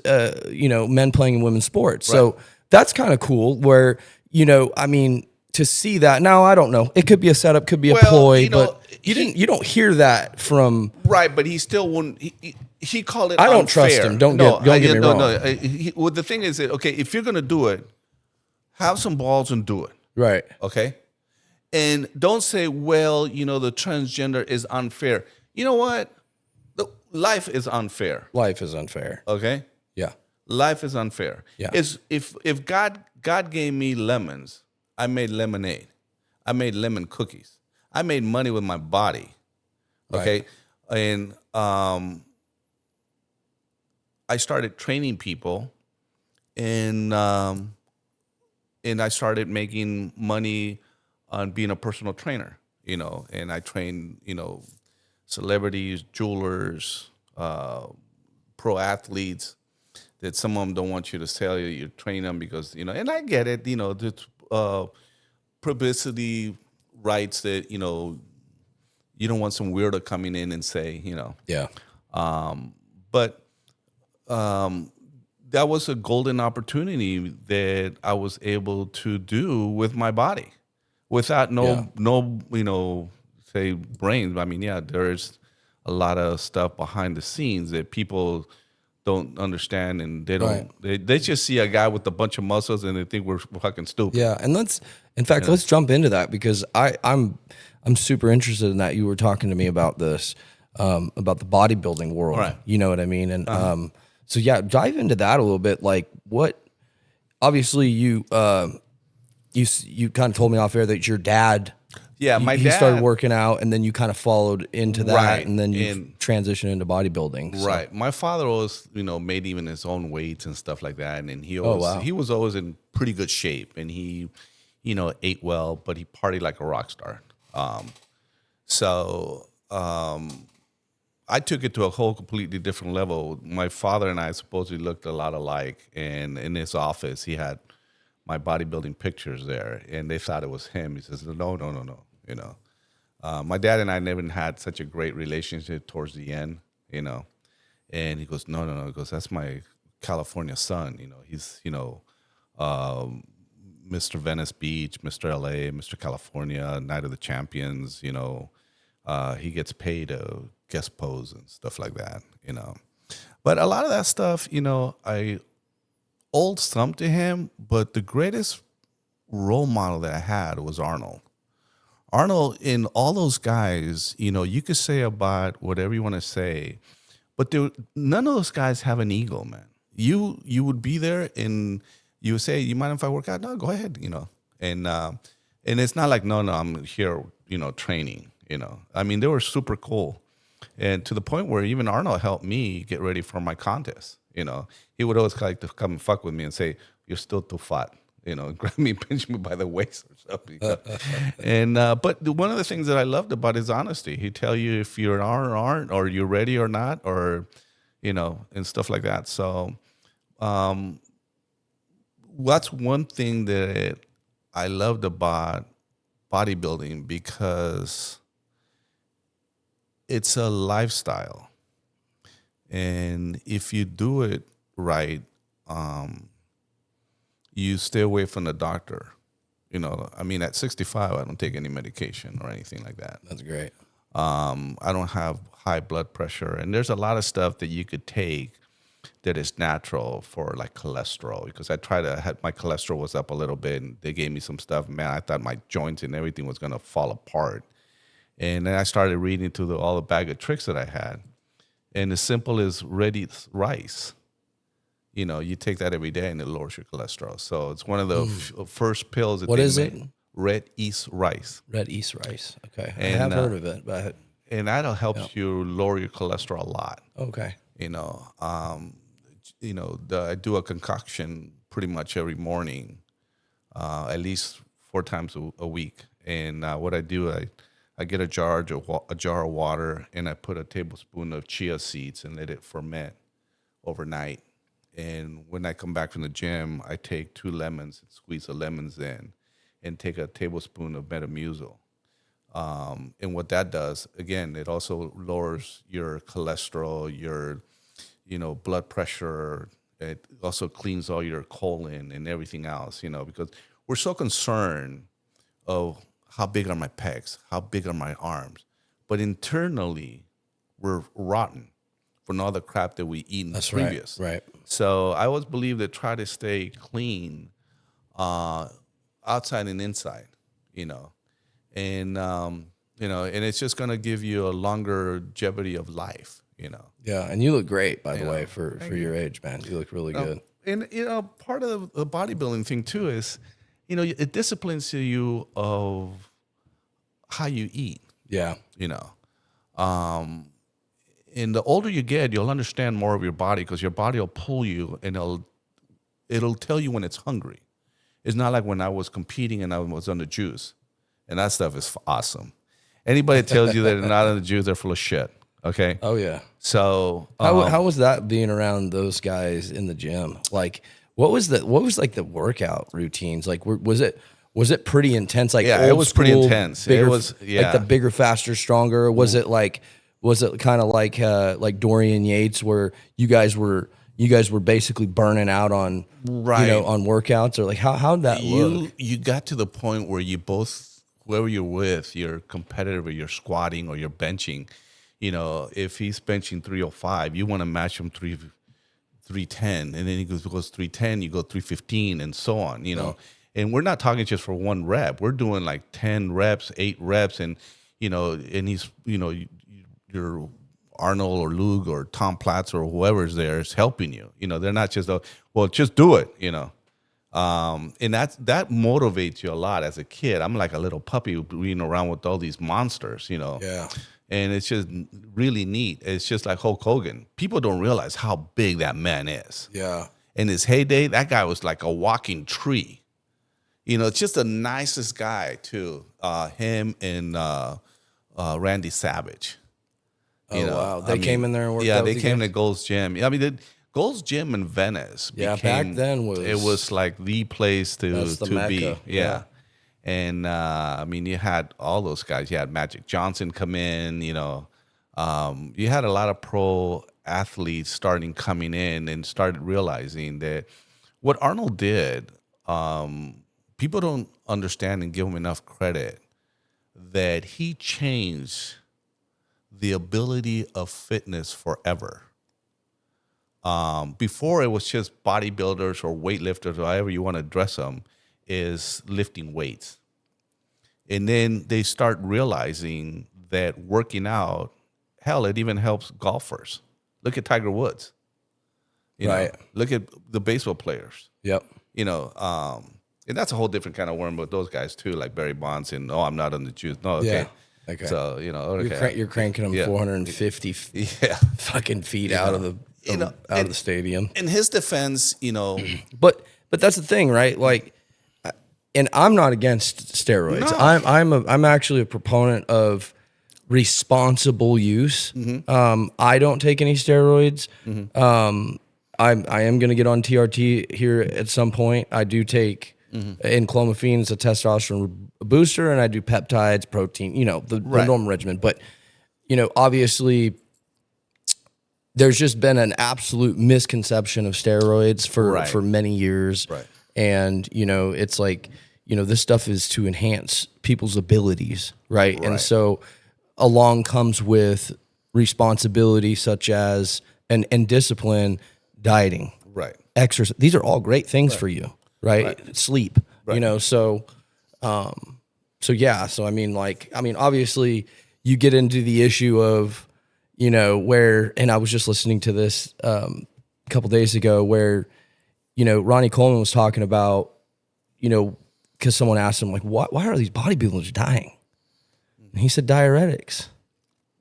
you know, men playing in women's sports. Right. So that's kind of cool. Where, you know, I mean, to see that now, I don't know. It could be a setup, could be a ploy, you know, but you don't hear that from. Right, but he still wouldn't. He called it. I don't unfair. trust him. Don't get me wrong. Well, the thing is that, okay, if you're gonna do it, have some balls and do it. Right. Okay, and don't say, well, you know, the transgender is unfair. You know what? Life is unfair. Life is unfair. Okay, Yeah. life is unfair. Yeah. Is if God gave me lemons, I made lemonade. I made lemon cookies. I made money with my body. Okay, and I started training people, and I started making money on being a personal trainer. You know, and I trained, you know, celebrities, jewelers, pro athletes. That some of them don't want you to tell you're training them because, you know, and I get it. You know, the publicity rights that, you know, you don't want some weirdo coming in and say, you know. Yeah. But that was a golden opportunity that I was able to do with my body without no, you know, say brains. I mean, yeah, there's a lot of stuff behind the scenes that people don't understand, and they don't. They just see a guy with a bunch of muscles and they think we're fucking stupid. Yeah, and let's jump into that because I'm super interested in that. You were talking to me about this, about the bodybuilding world. Right. You know what I mean? And so yeah, dive into that a little bit. Like what? Obviously, you kind of told me off air that your dad. Yeah, my he dad started working out, and then you kind of followed into that, Right, and then you transitioned into bodybuilding. So. Right. My father always, you know, made even his own weights and stuff like that, and he always, he was always in pretty good shape, and he, you know, ate well, but he partied like a rock star. I took it to a whole completely different level. My father and I supposedly looked a lot alike, and in his office, he had my bodybuilding pictures there, and they thought it was him. He says, no, you know. My dad and I never had such a great relationship towards the end, you know. And he goes, no. He goes, that's my California son. You know, he's, you know, Mr. Venice Beach, Mr. LA, Mr. California, Night of the Champions, you know. He gets paid to guest pose and stuff like that, you know. But a lot of that stuff, you know, I owed some to him, but the greatest role model that I had was Arnold. Arnold, in all those guys, you know, you could say about whatever you want to say, but none of those guys have an ego, man. You would be there and you would say, you mind if I work out? No, go ahead, you know. And it's not like, no, I'm here, you know, training, you know. I mean, they were super cool. And to the point where even Arnold helped me get ready for my contest, you know. He would always like to come and fuck with me and say, you're still too fat. You know, grab me, pinch me by the waist or something. And but one of the things that I loved about his honesty, he'd tell you if you are or aren't, or you're ready or not, or you know, and stuff like that. So that's one thing that I loved about bodybuilding because it's a lifestyle, and if you do it right. You stay away from the doctor. You know, I mean, at 65, I don't take any medication or anything like that. That's great. I don't have high blood pressure. And there's a lot of stuff that you could take that is natural for like cholesterol, because I tried to have, my cholesterol was up a little bit and they gave me some stuff. Man, I thought my joints and everything was going to fall apart. And then I started reading through all the bag of tricks that I had. And as simple as red rice. You know, you take that every day and it lowers your cholesterol. So it's one of the first pills that what they is made. it? Red East Rice. Red East rice. Okay. And, I have heard of it, but and that'll help you lower your cholesterol a lot. okay. You know, I do a concoction pretty much every morning, at least 4 times a week. And what I do, I get a jar of water, and I put a tablespoon of chia seeds and let it ferment overnight. And when I come back from the gym, I take 2 lemons and squeeze the lemons in, and take a tablespoon of Metamucil. And what that does, again, it also lowers your cholesterol, your blood pressure. It also cleans all your colon and everything else, because we're so concerned of how big are my pecs, how big are my arms, but internally we're rotten from all the crap that we eat in the previous. Right. So I always believe that try to stay clean, outside and inside, and and it's just gonna give you a longer longevity of life. Yeah, and you look great, by the way, for your age, man. You look really good. And part of the bodybuilding thing too is, it disciplines you of how you eat. Yeah. And the older you get, you'll understand more of your body, because your body will pull you, and it'll tell you when it's hungry. It's not like when I was competing and I was on the juice, and that stuff is awesome. Anybody that tells you that they're not on the juice, they're full of shit. Okay. Oh yeah. So how was that being around those guys in the gym? Like, what was like the workout routines? Like, was it pretty intense? Like, yeah, it was pretty intense. Bigger, it was like the bigger, faster, stronger. Was it kind of like Dorian Yates, where you guys were basically burning out on on workouts, or like how'd that look? You got to the point where you both, whoever you're with, you're competitive, or you're squatting or you're benching. If he's benching 305, you want to match him 310, and then he goes 310, you go 315, and so on. And we're not talking just for one rep. We're doing like 10 reps, 8 reps, and and he's your Arnold or Luke or Tom Platz or whoever's there is helping you. They're not just just do it. And that motivates you a lot as a kid. I'm like a little puppy running around with all these monsters. Yeah. And it's just really neat. It's just like Hulk Hogan. People don't realize how big that man is. Yeah. In his heyday, that guy was like a walking tree. Just the nicest guy too. Him and Randy Savage. Wow. They came in there and worked out. Yeah, they came to Gold's Gym. The Gold's Gym in Venice. Yeah, back then it was like the place to be. Yeah. And you had all those guys. You had Magic Johnson come in. You had a lot of pro athletes coming in and started realizing that what Arnold did, people don't understand and give him enough credit, that he changed the ability of fitness forever. Before, it was just bodybuilders or weightlifters, or however you want to address them, is lifting weights. And then they start realizing that working out, hell, it even helps golfers. Look at Tiger Woods. Look at the baseball players. Yep. And that's a whole different kind of worm with those guys too, like Barry Bonds and, I'm not on the juice. No, okay. Yeah. Okay. So, okay. You're cranking them 450 fucking feet out of the out of the stadium. In his defense, But that's the thing, right? Like, and I'm not against steroids. No. I'm actually a proponent of responsible use. Mm-hmm. I don't take any steroids. Mm-hmm. I am going to get on TRT here at some point. I do take enclomiphene as a testosterone booster, and I do peptides, protein, the normal regimen. But, obviously there's just been an absolute misconception of steroids for many years. Right. And, it's like, this stuff is to enhance people's abilities, right? And so along comes with responsibility, such as, and discipline, dieting, exercise. These are all great things for you, right? Sleep, so obviously you get into the issue of, where, and I was just listening to this a couple days ago, where, Ronnie Coleman was talking about, because someone asked him, like, why are these bodybuilders dying? And he said diuretics.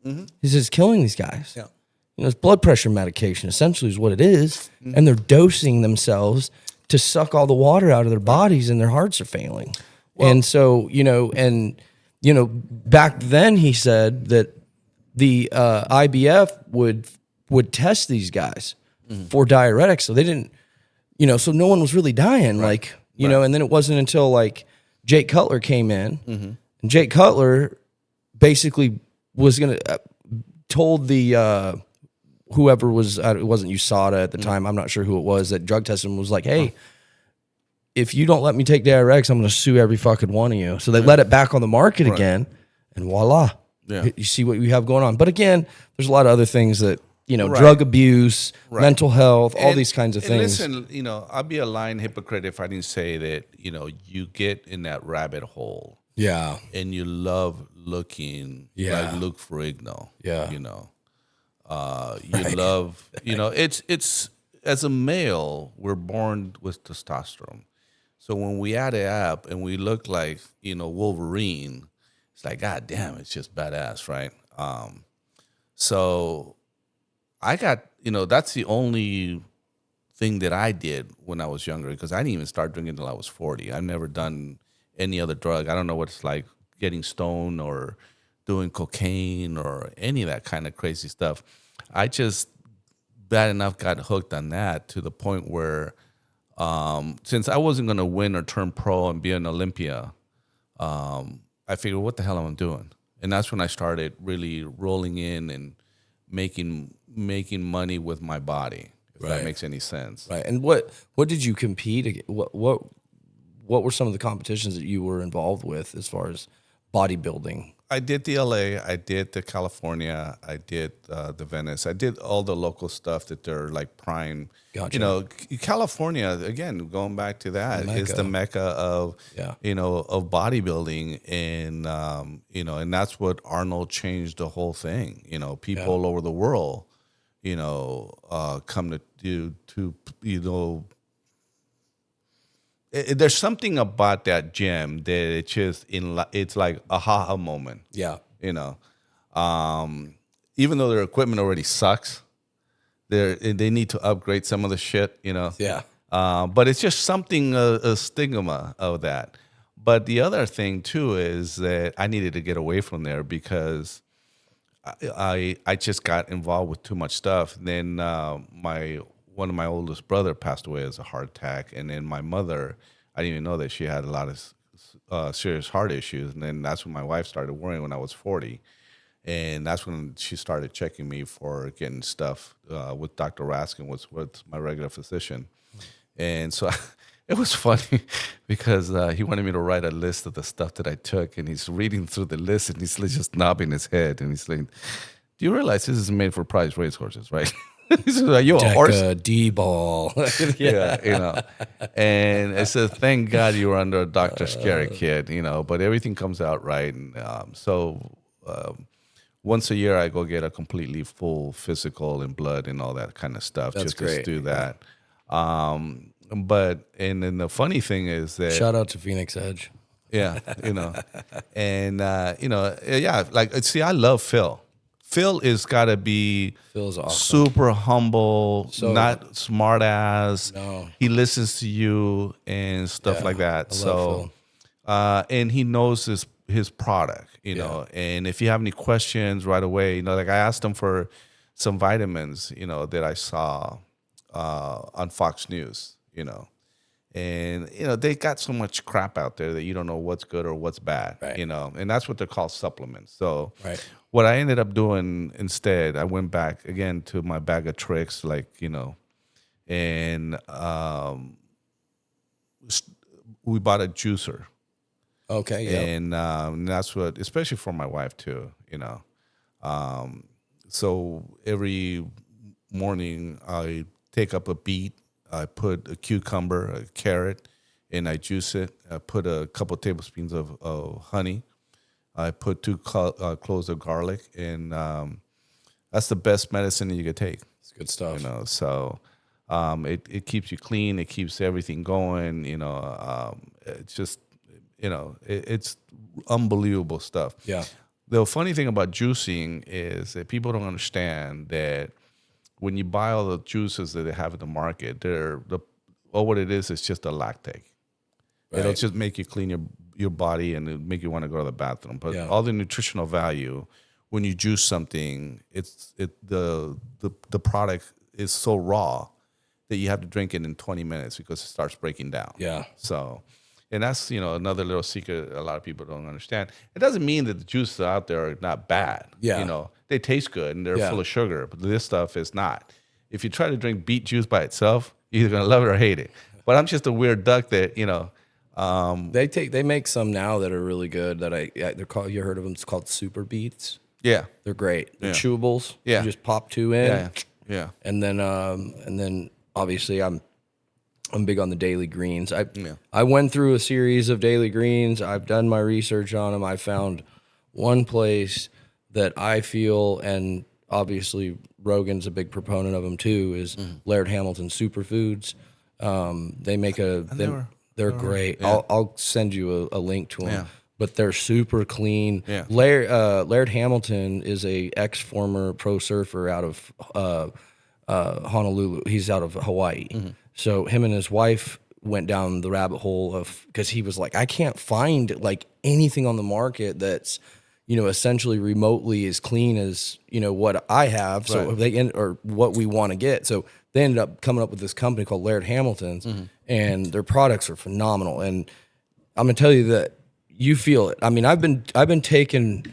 Mm-hmm. He says, it's killing these guys. it's blood pressure medication, essentially, is what it is. And they're dosing themselves to suck all the water out of their bodies, and their hearts are failing. And so, back then he said that the IBF would test these guys for diuretics. So they didn't, so no one was really dying. Like, and then it wasn't until like Jake Cutler came in, and Jake Cutler basically was going to told the whoever was, it wasn't USADA at the time, I'm not sure who it was that drug tested him, was like, hey, if you don't let me take diuretics, I'm going to sue every fucking one of you. So they let it back on the market again, and voila. Yeah. You see what we have going on. But again, there's a lot of other things that, drug abuse, mental health, all these kinds of things. Listen, I'd be a lying hypocrite if I didn't say that, you get in that rabbit hole. Yeah. And you love looking like Luke Ferrigno. Yeah. You love, it's as a male, we're born with testosterone. So when we add it up and we look like, Wolverine, it's like, God damn, it's just badass, right? So I got, that's the only thing that I did when I was younger, because I didn't even start drinking until I was 40. I've never done any other drug. I don't know what it's like getting stoned or doing cocaine or any of that kind of crazy stuff. I just bad enough got hooked on that to the point where since I wasn't going to win or turn pro and be an Olympia, I figured, what the hell am I doing? And that's when I started really rolling in and making money with my body, if that makes any sense. Right. And what did you compete against? What were some of the competitions that you were involved with as far as bodybuilding? I did the LA, I did the California, I did the Venice, I did all the local stuff that they're like prime. Gotcha. California, again, going back to that, is the mecca of of bodybuilding, and and that's what Arnold changed the whole thing. People all over the world, come to do there's something about that gym that it's like a ha-ha moment. Yeah. Even though their equipment already sucks, they need to upgrade some of the shit, Yeah. But it's just something, a stigma of that. But the other thing too is that I needed to get away from there because I just got involved with too much stuff. Then one of my oldest brother passed away as a heart attack, and then my mother, I didn't even know that she had a lot of serious heart issues. And then that's when my wife started worrying when I was 40, and that's when she started checking me for getting stuff with Dr. Raskin, was my regular physician. And so it was funny because he wanted me to write a list of the stuff that I took, and he's reading through the list and he's just nodding his head, and he's like, "Do you realize this is made for prize racehorses, right?" He's like, "You a horse?" D-ball. Yeah, And I said, "Thank God you were under a doctor's care, kid." But everything comes out right, and once a year I go get a completely full physical and blood and all that kind of stuff. That's just great. To do that. But then the funny thing is that Shout out to Phoenix Edge. yeah, and like, see, I love Phil. Phil is got to be Phil's awesome. super humble, not smart ass. No. He listens to you and stuff like that. I love So, and he knows his product, and if you have any questions right away, like I asked him for some vitamins, that I saw on Fox News, and they got so much crap out there that you don't know what's good or what's bad, and that's what they're called, supplements. So what I ended up doing instead, I went back again to my bag of tricks, like, and we bought a juicer. Okay, yeah. And that's what, especially for my wife too, so every morning I take up a beet, I put a cucumber, a carrot, and I juice it. I put a couple tablespoons of honey. I put 2 cloves of garlic, and that's the best medicine that you could take. It's good stuff. So it keeps you clean. It keeps everything going. It's just, it's unbelievable stuff. Yeah. The funny thing about juicing is that people don't understand that when you buy all the juices that they have in the market, what it is just a lactate. It'll Right. just make you clean your body and it'll make you want to go to the bathroom. But Yeah. all the nutritional value, when you juice something, the product is so raw that you have to drink it in 20 minutes because it starts breaking down. Yeah. So, and that's, another little secret a lot of people don't understand. It doesn't mean that the juices out there are not bad. Yeah. They taste good and they're Yeah. full of sugar, but this stuff is not. If you try to drink beet juice by itself, you're either going to love it or hate it. But I'm just a weird duck that, They make some now that are really good that they're called, you heard of them? It's called super beets. yeah. They're great. They're Yeah. chewables. Yeah. You just pop 2 in. Yeah. Yeah. And then obviously I'm big on the daily greens. Yeah. I went through a series of daily greens. I've done my research on them. I found one place that I feel, and obviously Rogan's a big proponent of them too, is Laird Hamilton Superfoods. They make they're great. yeah. I'll send you a link to them. Yeah. But they're super clean. Yeah. Laird Hamilton is a former pro surfer out of Honolulu. He's out of Hawaii. So him and his wife went down the rabbit hole of, because he was like, I can't find like anything on the market that's, essentially remotely as clean as, what I have. So Right. if or what we want to get. So they ended up coming up with this company called Laird Hamilton's, and their products are phenomenal. And I'm gonna tell you that you feel it. I mean, I've been taking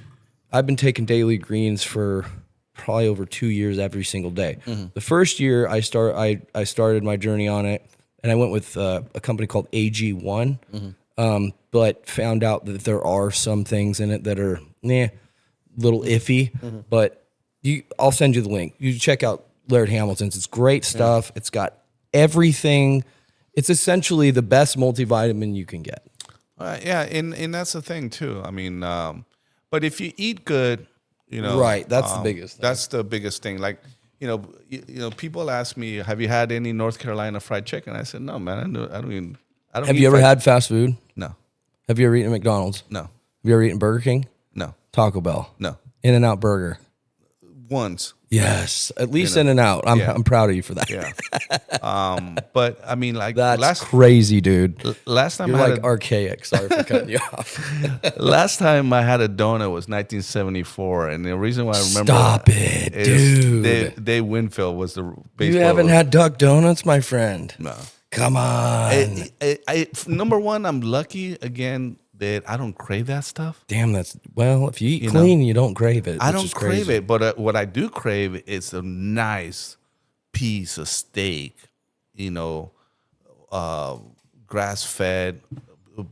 daily greens for probably over 2 years every single day. The first year I started my journey on it, and I went with a company called AG1, but found out that there are some things in it that are little iffy. But I'll send you the link. You check out Laird Hamilton's. It's great stuff. It's got everything. It's essentially the best multivitamin you can get. Yeah, and that's the thing too. I mean, but if you eat good, Right, that's the biggest thing. That's the biggest thing. Like, people ask me, "Have you had any North Carolina fried chicken?" I said, "No, man. I don't Have eat you ever fried- had fast food? No, Have you ever eaten at McDonald's? no, Have you ever eaten Burger King? no, Taco Bell? no. In-N-Out Burger? Once, Yes, at least In-N-Out. I'm proud of you for that. yeah. But I mean, like That's crazy, dude. last time You're I had like archaic. Sorry for cutting you off. last time I had a donut was 1974, and the reason why I remember Stop it, is dude. Dave Winfield was the You baseball. haven't had Duck Donuts, my friend? No. Come on. Number one, I'm lucky again that I don't crave that stuff. Damn, if you eat clean, you don't crave it. I which don't is crave crazy. it, but what I do crave is a nice piece of steak, grass fed,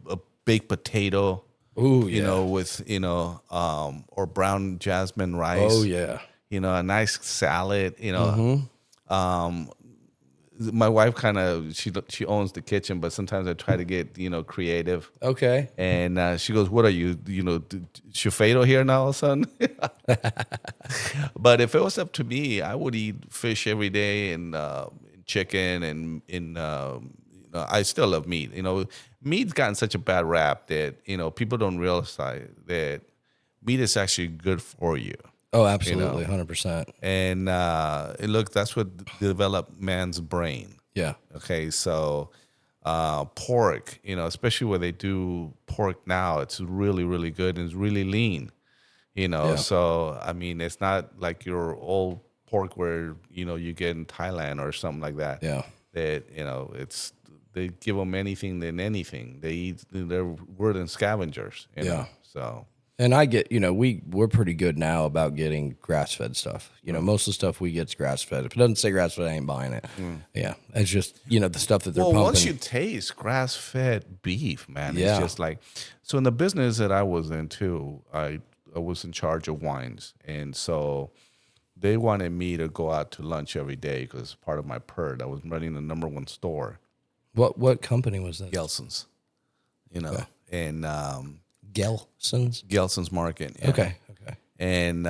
a baked potato, Ooh, yeah. with or brown jasmine rice. Oh, yeah. A nice salad. My wife kind of she owns the kitchen, but sometimes I try to get creative. Okay. And she goes, "What are you, Shufedo here now, all of a sudden?" But if it was up to me, I would eat fish every day and chicken and I still love meat. Meat's gotten such a bad rap that people don't realize that meat is actually good for you. Oh, absolutely, 100%. And look, that's what developed man's brain. Yeah. Okay, so pork, especially where they do pork now, it's really, really good and it's really lean. So I mean, it's not like your old pork where you get in Thailand or something like that. Yeah. That it's they give them anything than anything. They eat. They're worse than scavengers. Yeah. So. And I get, we're pretty good now about getting grass-fed stuff. Most of the stuff we get is grass-fed. If it doesn't say grass-fed, I ain't buying it. Yeah, it's just, the stuff that they're pumping. Once you taste grass-fed beef, man, Yeah. it's just like, so in the business that I was in too, I was in charge of wines. And so they wanted me to go out to lunch every day because part of my PERD, I was running the #1 store. What company was that? Gelson's, Okay. and Gelson's? Gelson's Market. Yeah. Okay. And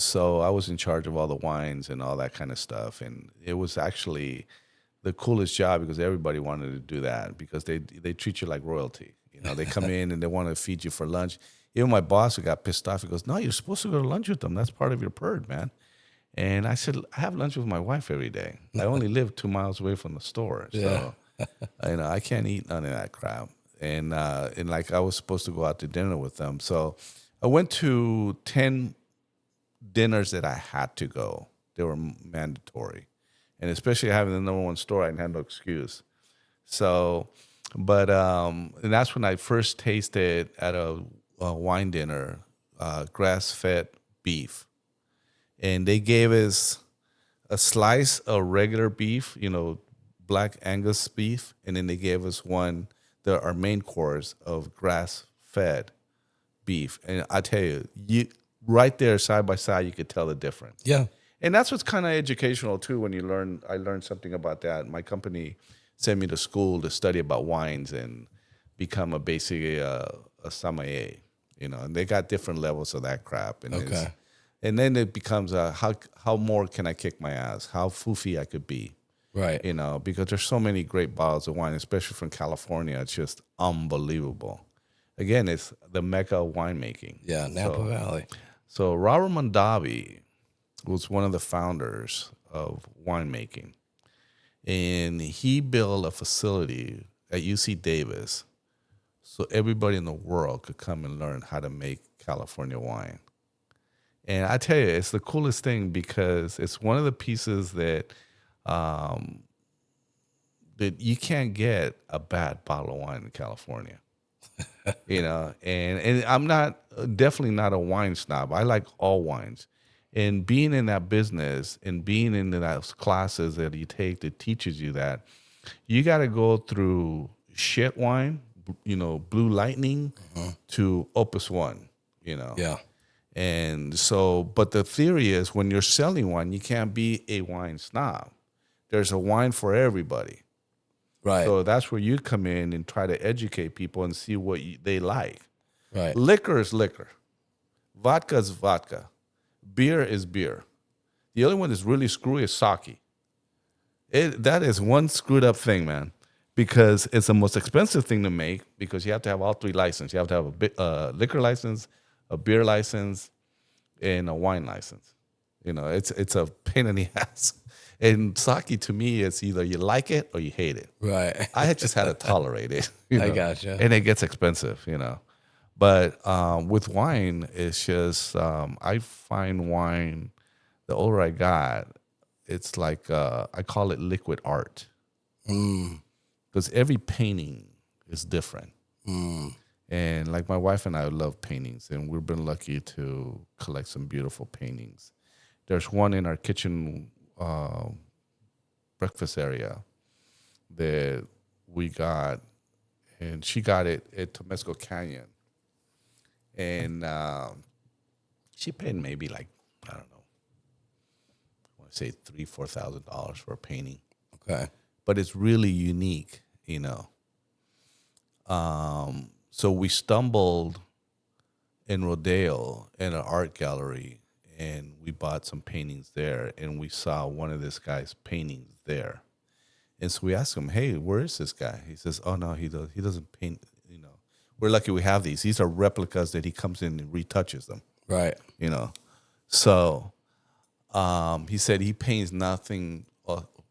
so I was in charge of all the wines and all that kind of stuff. And it was actually the coolest job because everybody wanted to do that because they treat you like royalty. They come in and they want to feed you for lunch. Even my boss who got pissed off, he goes, "No, you're supposed to go to lunch with them. That's part of your PERD, man." And I said, I have lunch with my wife every day. I only live 2 miles away from the store. Yeah. So, I can't eat none of that crap. And like I was supposed to go out to dinner with them. So I went to 10 dinners that I had to go. They were mandatory. And especially having the number one store, I had no excuse. So, but, and that's when I first tasted at a wine dinner, grass-fed beef. And they gave us a slice of regular beef, black Angus beef, and then they gave us our main course of grass-fed beef. And I tell you, right there, side by side, you could tell the difference. Yeah. And that's what's kind of educational too. When I learned something about that. My company sent me to school to study about wines and become basically a sommelier. And they got different levels of that crap. And Okay. and then it becomes how more can I kick my ass? How foofy I could be. Right. Because there's so many great bottles of wine, especially from California. It's just unbelievable. Again, it's the mecca of winemaking. Yeah. Napa Valley. So Robert Mondavi was one of the founders of winemaking. And he built a facility at UC Davis so everybody in the world could come and learn how to make California wine. And I tell you, it's the coolest thing because it's one of the pieces that that you can't get a bad bottle of wine in California. And I'm definitely not a wine snob. I like all wines. And being in that business and being in those classes that you take that teaches you that, you got to go through shit wine, Blue Lightning to Opus One, Yeah. And so, but the theory is when you're selling wine, you can't be a wine snob. There's a wine for everybody. Right. So that's where you come in and try to educate people and see what they like. Right. Liquor is liquor. Vodka is vodka. Beer is beer. The only one that's really screwy is sake. That is one screwed up thing, man, because it's the most expensive thing to make because you have to have all three licenses. You have to have a liquor license, a beer license, and a wine license. It's a pain in the ass. And sake to me is either you like it or you hate it. Right. I just had to tolerate it. I gotcha. And it gets expensive, But with wine, it's just I find wine. The older I got, it's like I call it liquid art because every painting is different. And like my wife and I love paintings, and we've been lucky to collect some beautiful paintings. There's one in our kitchen breakfast area that we got, and she got it at Temesco Canyon. And she paid maybe like, I don't know, I want to say $3,000-$4,000 for a painting. Okay. But it's really unique, So we stumbled in Rodeo in an art gallery, and we bought some paintings there, and we saw one of this guy's paintings there. And so we asked him, hey, where is this guy? He says, oh, no, he doesn't paint, We're lucky we have these. These are replicas that he comes in and retouches them. Right. So he said he paints nothing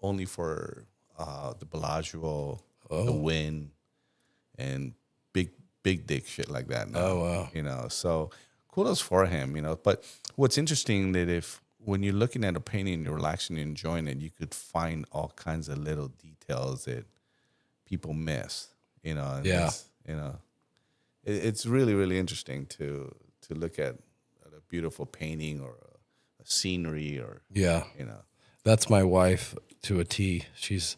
only for the Bellagio, the Wynn, and big dick shit like that. Now, Oh, wow. So kudos for him, But what's interesting that when you're looking at a painting, you're relaxing and enjoying it, you could find all kinds of little details that people miss, And Yeah. it's really, really interesting to look at a beautiful painting or a scenery or, Yeah. That's my wife to a T. She's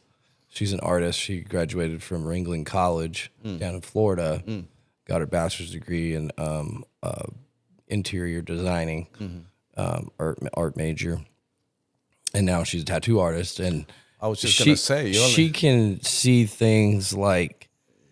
an artist. She graduated from Ringling College down in Florida, got her bachelor's degree in interior designing, art major. And now she's a tattoo artist. And I was just going to say, she can see things like,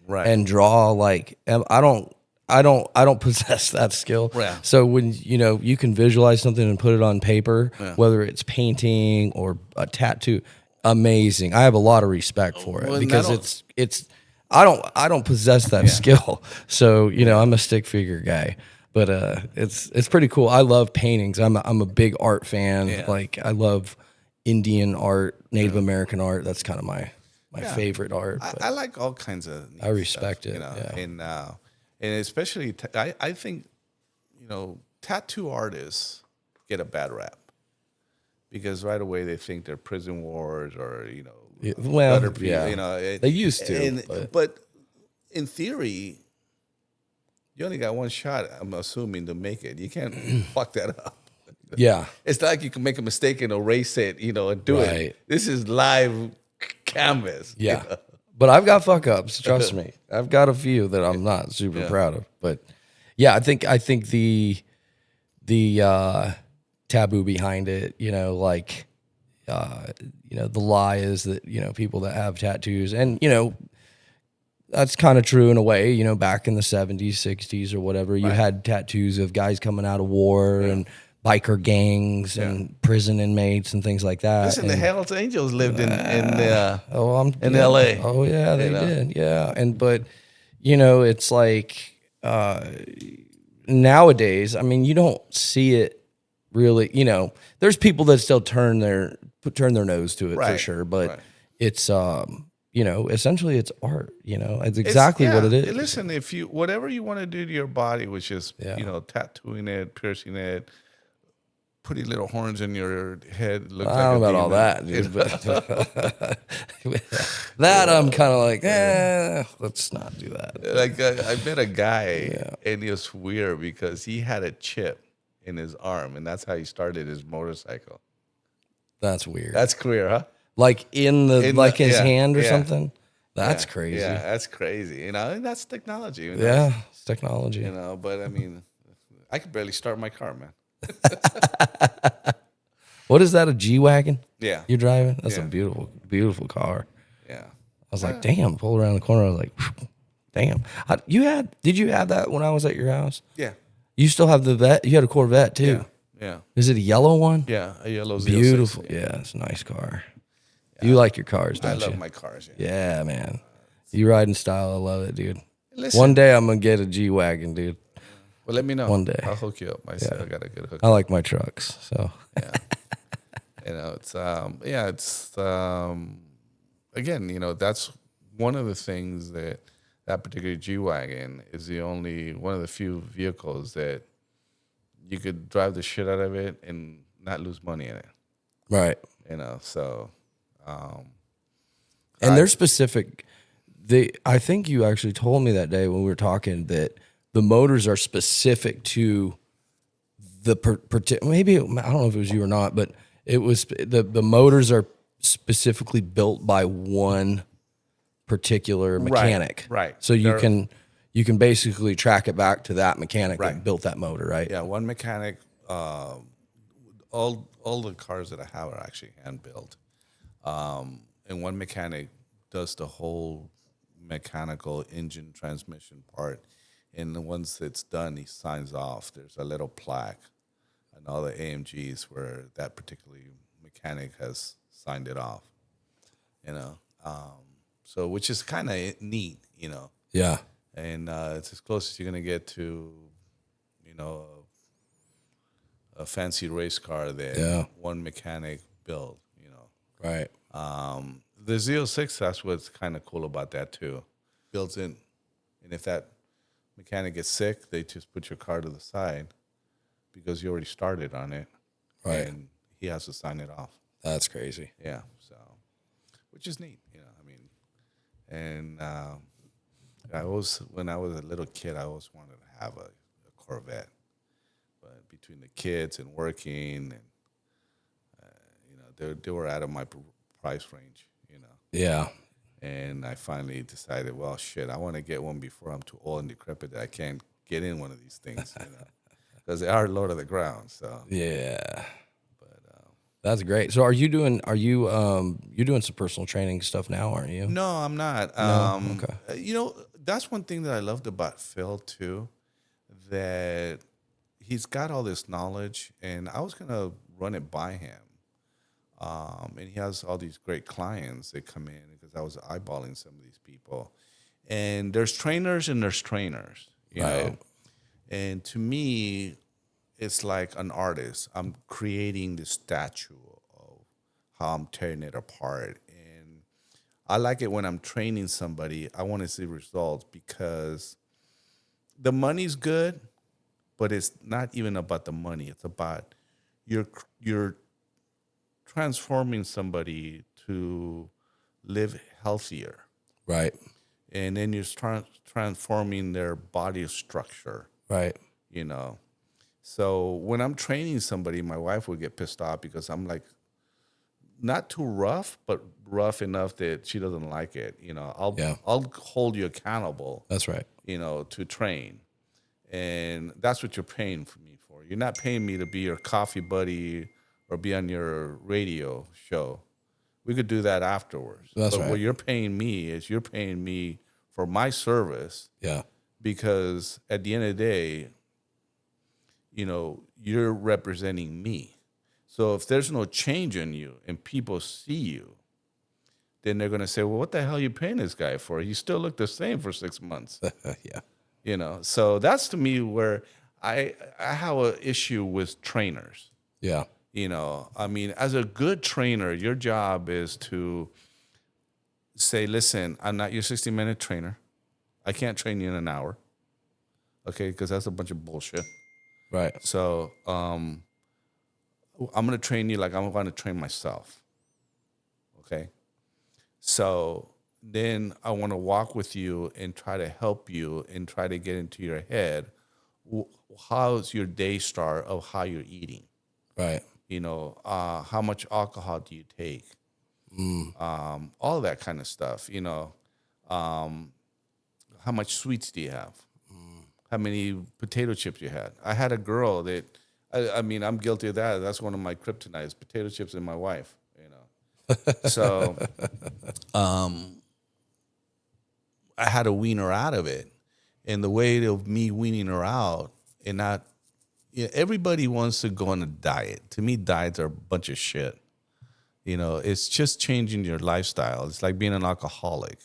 right. and draw like, I don't possess that skill. Yeah. So when you can visualize something and put it on paper, whether it's painting or a tattoo, amazing. I have a lot of respect for it because it's I don't possess that skill. So I'm a stick figure guy. But it's pretty cool. I love paintings. I'm a big art fan. Yeah. Like I love Indian art, Native American art. That's kind of my Yeah. favorite art. I like all kinds of. Neat I respect stuff, it, yeah. And especially I think tattoo artists get a bad rap because right away they think they're prison wars or well, other people. yeah. They used to, but in theory, you only got one shot. I'm assuming to make it. You can't fuck that up. yeah. It's not like you can make a mistake and erase it, and do Right. it. This is live canvas. Yeah. But I've got fuck ups, trust me. I've got a few that I'm not super proud of. But yeah, I think the taboo behind it, like the lie is that, people that have tattoos and that's kind of true in a way, back in the 70s, 60s or whatever, you had tattoos of guys coming out of war and biker gangs and prison inmates and things like that. Listen, the Hells Angels lived in in LA. Oh yeah, they did. Yeah. But it's like nowadays, I mean, you don't see it really, there's people that still turn their nose to it for sure, but it's essentially it's art, it's exactly what it is. Listen, if you whatever you want to do to your body, which is tattooing it, piercing it, putting little horns in your head. I don't know about all that, dude, but that I'm kind of like, let's not do that. Like I met a guy, and he was weird because he had a chip in his arm, and that's how he started his motorcycle. That's weird. That's queer, huh? Like in his hand or something. That's crazy. Yeah, that's crazy. And that's technology. Yeah, it's technology. But I mean, I could barely start my car, man. What is that? A G-Wagon? Yeah. You're driving? That's a beautiful, beautiful car. Yeah. I was like, damn, pulled around the corner. I was like, damn. Did you have that when I was at your house? Yeah. You still have the Vet? You had a Corvette too. Yeah. Is it a yellow one? Yeah, a yellow Z06. Beautiful. Yeah, it's a nice car. Yeah. You like your cars, don't you? I love my cars. Yeah, man. You ride in style. I love it, dude. Listen. One day I'm going to get a G-Wagon, dude. Well, let me know. One day. I'll hook you up. I got a good hook. I like my trucks, so. Yeah. Again, that's one of the things that particular G-Wagon is one of the few vehicles that you could drive the shit out of it and not lose money in it. Right. So. And they're specific. I think you actually told me that day when we were talking that the motors are specific to the maybe I don't know if it was you or not, but it was the motors are specifically built by one particular mechanic. Right. So you can basically track it back to that mechanic that built that motor, right? Yeah, one mechanic. All the cars that I have are actually hand built, and one mechanic does the whole mechanical engine transmission part. And once it's done, he signs off. There's a little plaque on all the AMGs where that particular mechanic has signed it off. So which is kind of neat, Yeah. And it's as close as you're gonna get to, a fancy race car that one mechanic built. Right. The Z06, that's what's kind of cool about that too. Built in, and if that mechanic gets sick, they just put your car to the side because you already started on it, right? And he has to sign it off. That's crazy. Yeah, so which is neat, And when I was a little kid, I always wanted to have a Corvette, but between the kids and working, and they were out of my price range, Yeah. And I finally decided, well, shit, I want to get one before I'm too old and decrepit that I can't get in one of these things, because they are low to the ground. So yeah, but that's great. So are you doing some personal training stuff now, aren't you? No, I'm not. No? Okay. That's one thing that I loved about Phil too, that he's got all this knowledge, and I was gonna run it by him. And he has all these great clients that come in because I was eyeballing some of these people. And there's trainers and there's trainers, you know. And to me, it's like an artist. I'm creating this statue of how I'm tearing it apart. And I like it when I'm training somebody. I want to see results because the money's good, but it's not even about the money. It's about you're transforming somebody to live healthier, Right. and then you're transforming their body structure. Right. You know, so when I'm training somebody, my wife would get pissed off because I'm like not too rough, but rough enough that she doesn't like it. You know, Yeah. I'll hold you accountable. That's right. You know, to train, and that's what you're paying for me for. You're not paying me to be your coffee buddy or be on your radio show. We could do that afterwards. That's but right. what you're paying me is you're paying me for my service Yeah. because at the end of the day, you know, you're representing me. So if there's no change in you and people see you, then they're going to say, well, what the hell are you paying this guy for? You still look the same for 6 months. Yeah. You know, so that's to me where I have an issue with trainers. Yeah. You know, I mean, as a good trainer, your job is to say, listen, I'm not your 60-minute trainer. I can't train you in an hour. Okay, because that's a bunch of bullshit. Right. So I'm going to train you like I'm going to train myself. Okay. So then I want to walk with you and try to help you and try to get into your head. How's your day start of how you're eating? Right. You know, how much alcohol do you take? All that kind of stuff. You know, how much sweets do you have? How many potato chips you had? I had a girl that, I mean, I'm guilty of that. That's one of my kryptonites, potato chips and my wife, you know. So I had to wean her out of it. And the way of me weaning her out and not, you know, everybody wants to go on a diet. To me, diets are a bunch of shit. You know, it's just changing your lifestyle. It's like being an alcoholic.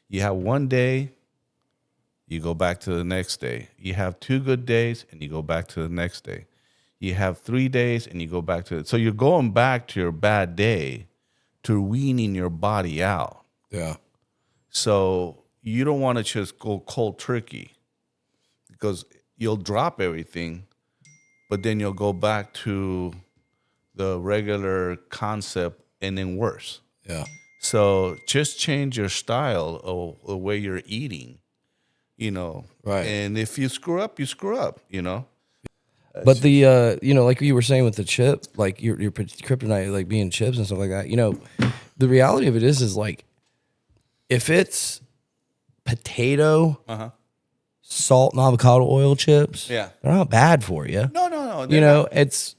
You have one day, you go back to the next day. You have 2 good days, and you go back to the next day. You have 3 days, and you go back to it. So you're going back to your bad day to weaning your body out. Yeah. So you don't want to just go cold turkey because you'll drop everything, but then you'll go back to the regular concept and then worse. Yeah. So just change your style of the way you're eating, you know. Right. And if you screw up, you screw up, you know. But the you know, like you were saying with the chip, like your kryptonite, like being chips and stuff like that. You know, the reality of it is like if it's potato, salt and avocado oil chips, Yeah. they're not bad for you. No. You know, it's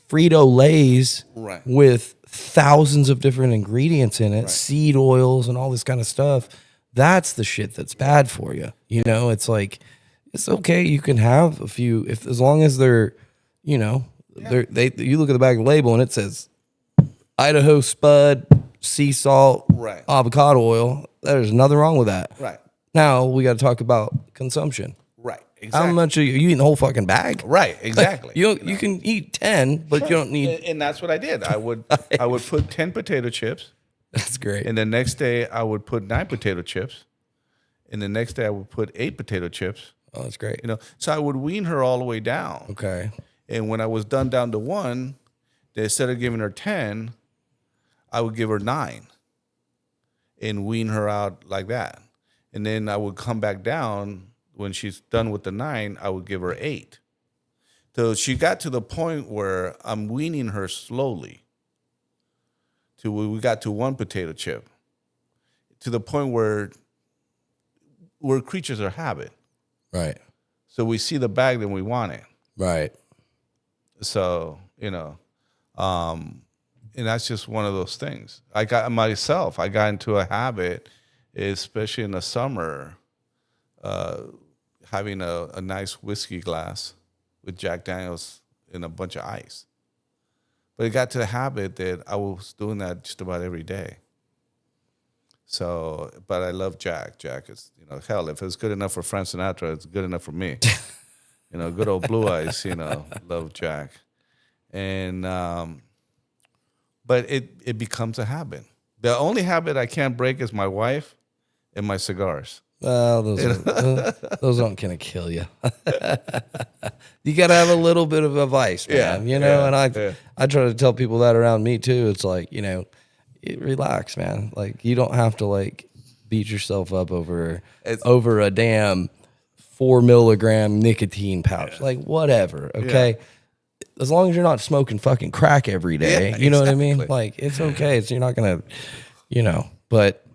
Frito Lay's Right. with thousands of different ingredients in it, seed oils and all this kind of stuff. That's the shit that's bad for you. You know, it's like it's okay. You can have a few if as long as they're, you know, you look at the back of the label and it says Idaho Spud, sea salt, Right. avocado oil. There's nothing wrong with that. Right. Now we got to talk about consumption. Right. Exactly. How much are you eating the whole fucking bag? Right. Exactly. You can eat 10, but you don't need. And that's what I did. I would put 10 potato chips. That's great. And the next day I would put 9 potato chips. And the next day I would put 8 potato chips. Oh, that's great. You know, so I would wean her all the way down. Okay. And when I was done down to 1, instead of giving her 10, I would give her 9 and wean her out like that. And then I would come back down when she's done with the 9, I would give her 8. So she got to the point where I'm weaning her slowly. To we got to 1 potato chip. To the point where we're creatures of habit. Right. So we see the bag, then we want it. Right. So, you know, and that's just one of those things. I got into a habit, especially in the summer, having a nice whiskey glass with Jack Daniels and a bunch of ice. But it got to the habit that I was doing that just about every day. So, but I love Jack. Jack is, you know, hell, if it's good enough for Frank Sinatra, it's good enough for me. Good old Blue Eyes, love Jack. And but it becomes a habit. The only habit I can't break is my wife and my cigars. Well, those aren't gonna kill you. You gotta have a little bit of a vice, man. And I try to tell people that around me too. It's like, relax, man. Like, you don't have to like beat yourself up over a damn 4 milligram nicotine pouch. Like, whatever. Okay. As long as you're not smoking fucking crack every day, you know what I mean? Like, it's okay. It's, you're not gonna, but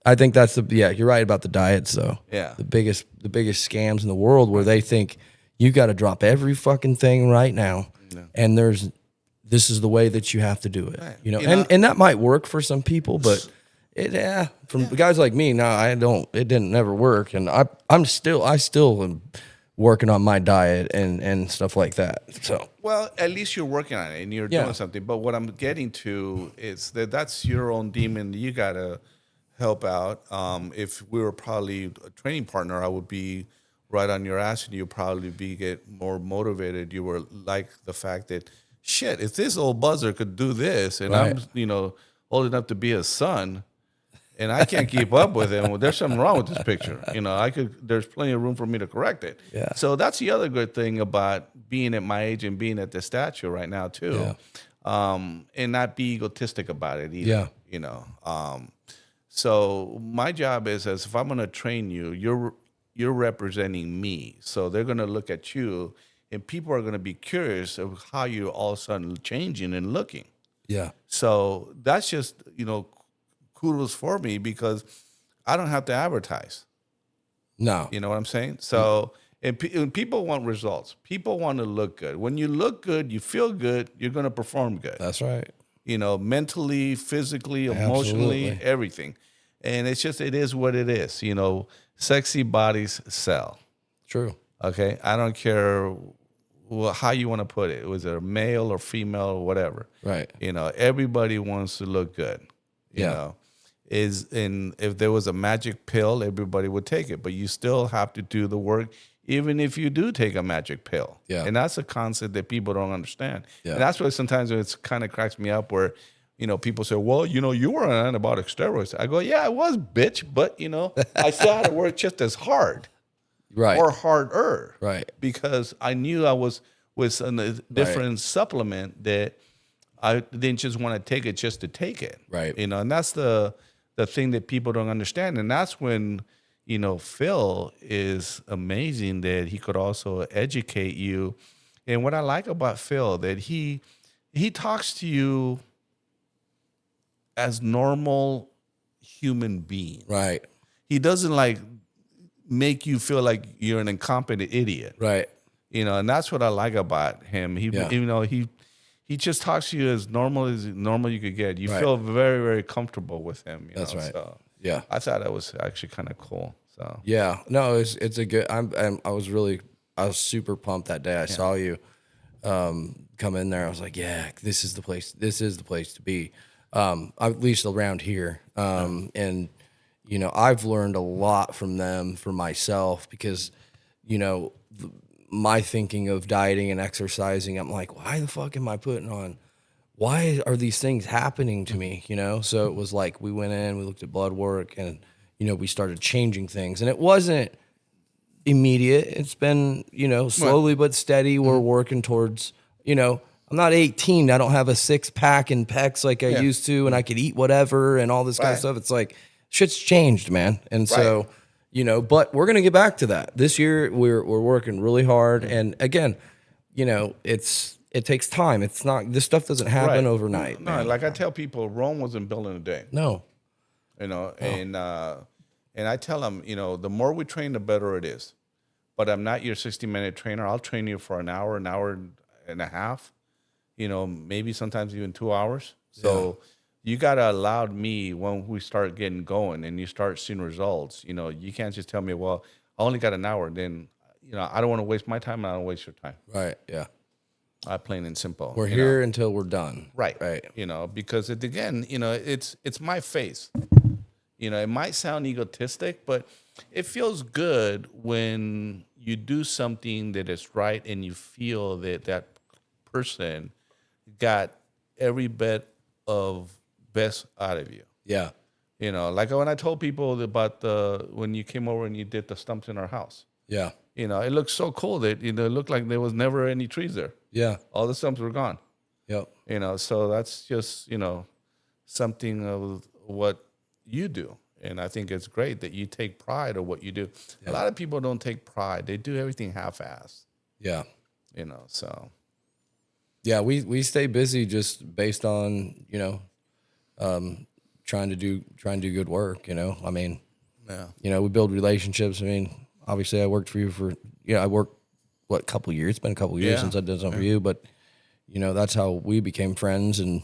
I think that's you're right about the diets though. Yeah. The biggest scams in the world where they think you got to drop every fucking thing right now. Yeah. And this is the way that you have to do it. Right. And that might work for some people, but from guys like me, it didn't never work. And I still am working on my diet and stuff like that. So, well, at least you're working on it and you're doing something. But what I'm getting to is that's your own demon. You got to help out. If we were probably a training partner, I would be right on your ass and you'd probably get more motivated. You were like the fact that, shit, if this old buzzer could do this and I'm, old enough to be his son and I can't keep up with him, well, there's something wrong with this picture. There's plenty of room for me to correct it. Yeah. So that's the other good thing about being at my age and being at this stature right now too. Yeah. And not be egotistic about it either. Yeah. So my job is, as if I'm going to train you, you're representing me. So they're going to look at you, and people are going to be curious of how you're all of a sudden changing and looking. Yeah. So that's just, kudos for me because I don't have to advertise. No. You know what I'm saying? So, and people want results. People want to look good. When you look good, you feel good, you're going to perform good. That's right. Mentally, physically, emotionally, everything. And it is what it is. Sexy bodies sell. True. Okay. I don't care how you want to put it. Was it a male or female or whatever? Right. Everybody wants to look good. You know, if there was a magic pill, everybody would take it, but you still have to do the work, even if you do take a magic pill. Yeah. And that's a concept that people don't understand. Yeah. And that's why sometimes it's kind of cracks me up where, people say, well, you were on antibiotic steroids. I go, yeah, I was, bitch. But, I still had to work just as hard. Right. Or harder. Right. Because I knew I was with a different supplement that I didn't just want to take it just to take it. Right. And that's the thing that people don't understand. And that's when, Phil is amazing that he could also educate you. And what I like about Phil, that he talks to you as normal human being. Right. He doesn't make you feel like you're an incompetent idiot. Right. And that's what I like about him. He just talks to you as normal you could get. You feel very, very comfortable with him. That's right. So, yeah. I thought that was actually kind of cool. So yeah, no, it's a good. I was super pumped that day. I saw you come in there. I was like, yeah, this is the place. This is the place to be. At least around here. And I've learned a lot from them for myself because, my thinking of dieting and exercising, I'm like, why the fuck am I putting on? Why are these things happening to me? So it was like, we went in, we looked at blood work and, we started changing things and it wasn't immediate. It's been, slowly but steady. We're working towards, I'm not 18. I don't have a 6-pack and pecs like I used to, and I could eat whatever and all this kind of stuff. It's like, shit's changed, man. And so, but we're gonna get back to that. This year, we're working really hard, and again, it takes time. It's not, this stuff doesn't happen overnight. No, like I tell people, Rome wasn't built in a day. No. And I tell them, the more we train, the better it is. But I'm not your 60-minute trainer. I'll train you for an hour and a half. Maybe sometimes even 2 hours. So you got to allow me when we start getting going and you start seeing results, you can't just tell me, well, I only got an hour. Then, I don't want to waste my time and I don't waste your time. Right. Yeah. Plain and simple. We're here until we're done. Right. Right. Because it's my face. It might sound egotistic, but it feels good when you do something that is right and you feel that that person got every bit of best out of you. Yeah. You know, like when I told people about when you came over and you did the stumps in our house. Yeah. You know, it looked so cool that, you know, it looked like there was never any trees there. Yeah. All the stumps were gone. Yep. You know, so that's just, you know, something of what you do. And I think it's great that you take pride of what you do. Yeah. A lot of people don't take pride. They do everything half-assed, Yeah. you know, so. Yeah. We stay busy just based on, you know, trying to do good work, you know. I mean, Yeah. you know, we build relationships. I mean, obviously I worked for you for, you know, I worked, what, a couple of years? It's been a couple of years Yeah. since I did something for you, but, you know, that's how we became friends. And,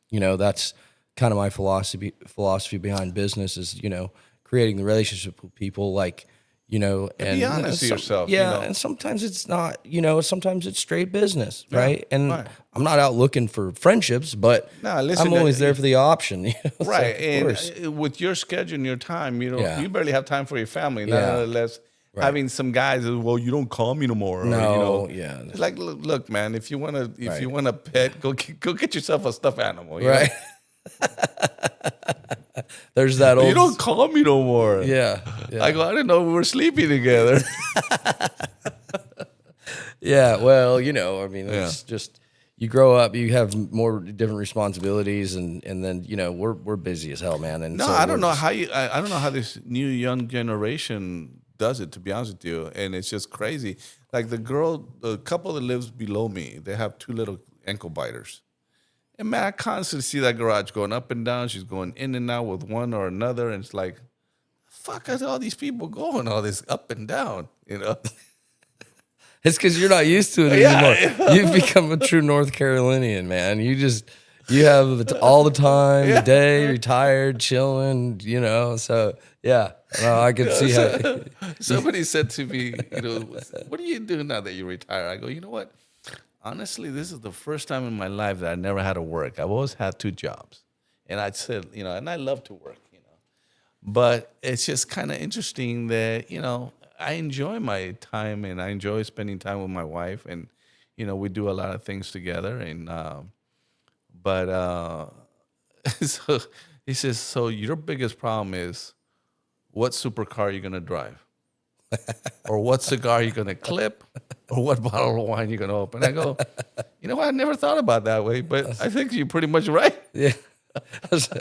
you know, that's kind of my philosophy behind business is, you know, creating the relationship with people, like, you know, and be honest to yourself, Yeah. you know. And sometimes it's not, you know, sometimes it's straight business. Right. And right. I'm not out looking for friendships, but No, listen, I'm always there for the option. You know? So, Right. of course. And with your schedule and your time, you know, Yeah. you barely have time for your family. Yeah. Nonetheless, Right. having some guys, well, you don't call me no more. No, or, you know, yeah. It's like, look, man, if you want to, Right. you want a pet, go get yourself a stuffed animal. You Right. know? There's that old. You don't call me no more. Yeah. Yeah. I go, I didn't know we were sleeping together. Yeah. Well, you know, I mean, it's just you grow up, you have more different responsibilities, and then you know we're busy as hell, man. And No, so I don't know how I don't know how this new young generation does it, to be honest with you. And it's just crazy. Like the couple that lives below me, they have 2 little ankle biters. And man, I constantly see that garage going up and down. She's going in and out with one or another. And it's like, fuck, are all these people going all this up and down, you know? It's because you're not used to it anymore. You've become a true North Carolinian, man. You have it all the time, the day, retired, chilling, you know. So yeah, no, I can see how. Somebody said to me, you know, what do you do now that you retire? I go, you know what? Honestly, this is the first time in my life that I never had to work. I've always had 2 jobs. And I said, you know, and I love to work, you know. But it's just kind of interesting that, you know, I enjoy my time and I enjoy spending time with my wife. And, you know, we do a lot of things together. And, so he says, so your biggest problem is what supercar you're going to drive? Or what cigar you're going to clip? Or what bottle of wine you're going to open? I go, you know what? I never thought about that way, but I think you're pretty much right. Yeah.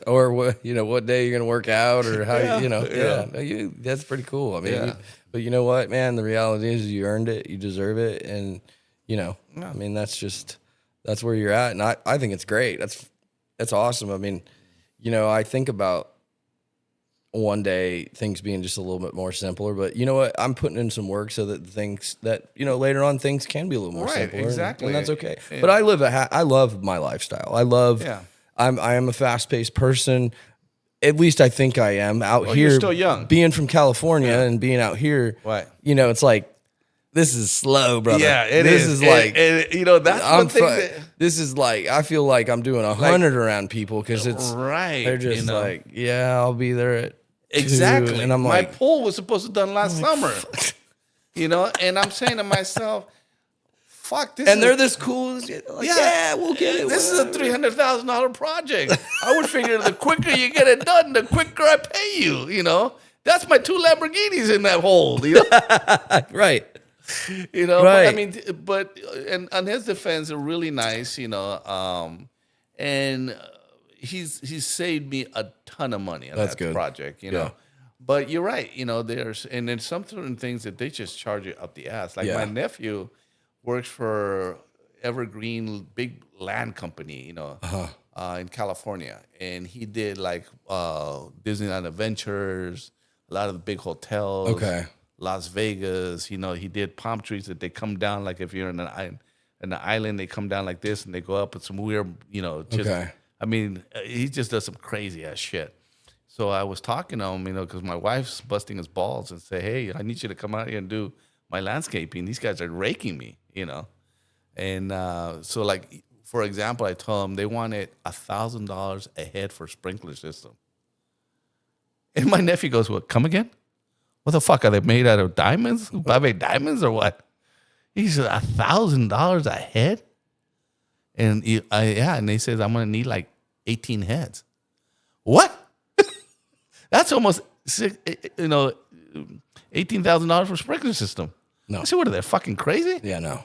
Or what, you know, what day you're going to work out or how, you know, No, that's pretty cool. I mean, but you know what, man, the reality is you earned it, you deserve it. And, you know, I mean, that's where you're at. And I think it's great. That's awesome. I mean, you know, I think about one day things being just a little bit more simpler, but you know what? I'm putting in some work so that things that, you know, later on things can be a little more simpler. Exactly. And that's okay. Yeah. But I love my lifestyle. I am a fast-paced person. At least I think I am out here. You're still young. Being from California and being out here, Right. you know, it's like, this is slow, brother. Yeah, this is like, you know, that's one thing this is like, I feel like I'm doing 100 around people because it's, right. they're just you know? like, yeah, I'll be there at 2. Exactly. And I'm my like, pool was supposed to be done last summer. You know, and I'm saying to myself, fuck this. And they're this cool. Like, yeah, we'll get it. This is a $300,000 project. I would figure the quicker you get it done, the quicker I pay you. You know, that's my 2 Lamborghinis in that hole. You know, right. You know, Right. but and on his defense, they're really nice. You know, and he's saved me a ton of money on That's that good. project. You know. But you're right. You know, there's some certain things that they just charge you up the ass. Like my nephew works for Evergreen, big land company, you know, in California. And he did like Disneyland Adventures, a lot of the big hotels. Okay. Las Vegas, you know, he did palm trees that they come down like if you're in an island, they come down like this and they go up with some weird, you know, just, I mean, he just does some crazy ass shit. So I was talking to him, you know, because my wife's busting his balls and say, hey, I need you to come out here and do my landscaping. These guys are raking me, you know. And so, like, for example, I told him they wanted $1,000 a head for sprinkler system. And my nephew goes, what, come again? What the fuck, are they made out of diamonds? Bave diamonds or what? He said, $1,000 a head? And and they said, I'm going to need like 18 heads. What? That's almost, $18,000 for a sprinkler system. No. I said, what are they, fucking crazy? Yeah, no.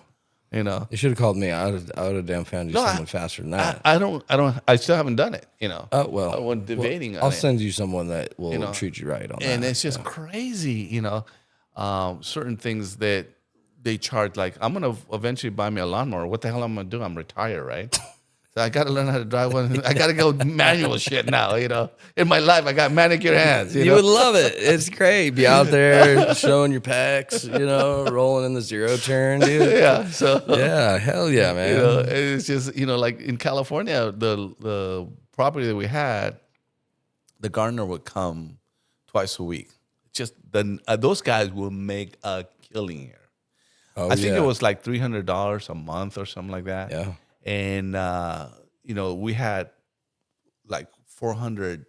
You know, You should have called me. I would have damn found you someone faster than that. I still haven't done it, you know. Oh, well. I wasn't debating on I'll it. send you someone that will treat you right on that. And it's just crazy, you know, certain things that they charge. Like, I'm going to eventually buy me a lawnmower. What the hell am I going to do? I'm retired, right? So I got to learn how to drive one. I got to go manual shit now, you know. In my life, I got manicure hands. You know? would love it. It's great. Be out there showing your pecs, you know, rolling in the zero turn, dude. Yeah. So, Yeah, hell yeah, man. you know, it's just, you know, like in California, the property that we had, the gardener would come twice a week. Just those guys will make a killing here. Oh, I think it was like $300 a month or something like that. Yeah. And, you know, we had like 400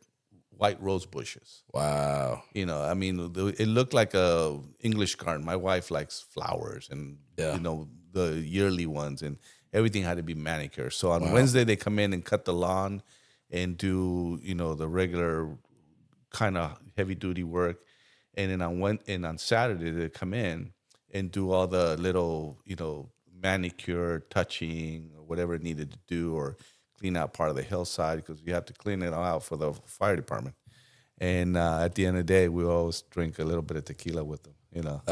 white rose bushes. Wow. You know, I mean, it looked like a English garden. My wife likes flowers and, you know, the yearly ones, and everything had to be manicured. So on Wednesday, they come in and cut the lawn and do, you know, the regular kind of heavy duty work. And then on Saturday, they come in and do all the little, you know, manicure, touching, or whatever it needed to do, or clean out part of the hillside, because you have to clean it all out for the fire department. And at the end of the day, we always drink a little bit of tequila with them, you know.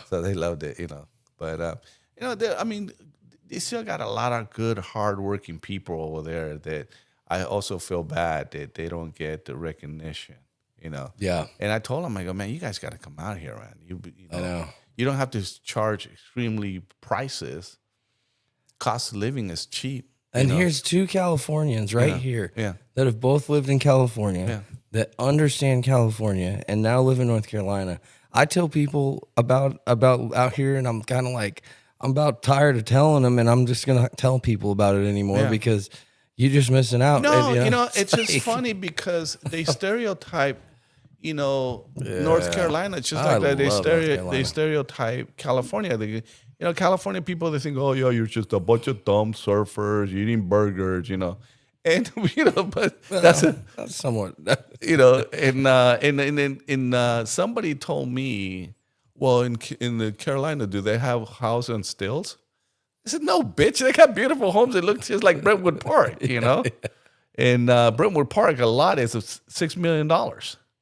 So they loved it, you know. But, you know, they still got a lot of good, hardworking people over there that I also feel bad that they don't get the recognition, you know. Yeah. And I told them, I go, man, you guys got to come out here, man. You know, I know. You don't have to charge extremely prices. Cost of living is cheap. And here's two Californians here Yeah. that have both lived in California, that understand California and now live in North Carolina. I tell people about out here, and I'm kind of like, I'm about tired of telling them, and I'm just going to tell people about it anymore because you're just missing out. No, And, you know, it's just funny because they stereotype, you know, North Carolina. It's just like that. They stereotype California. You know, California people, they think, oh, yeah, you're just a bunch of dumb surfers eating burgers, you know. And, you know, but that's somewhat, you know, and somebody told me, well, in the Carolina, do they have house on stills? I said, no, bitch, they got beautiful homes that look just like Brentwood Park, you know. And Brentwood Park, a lot is $6 million.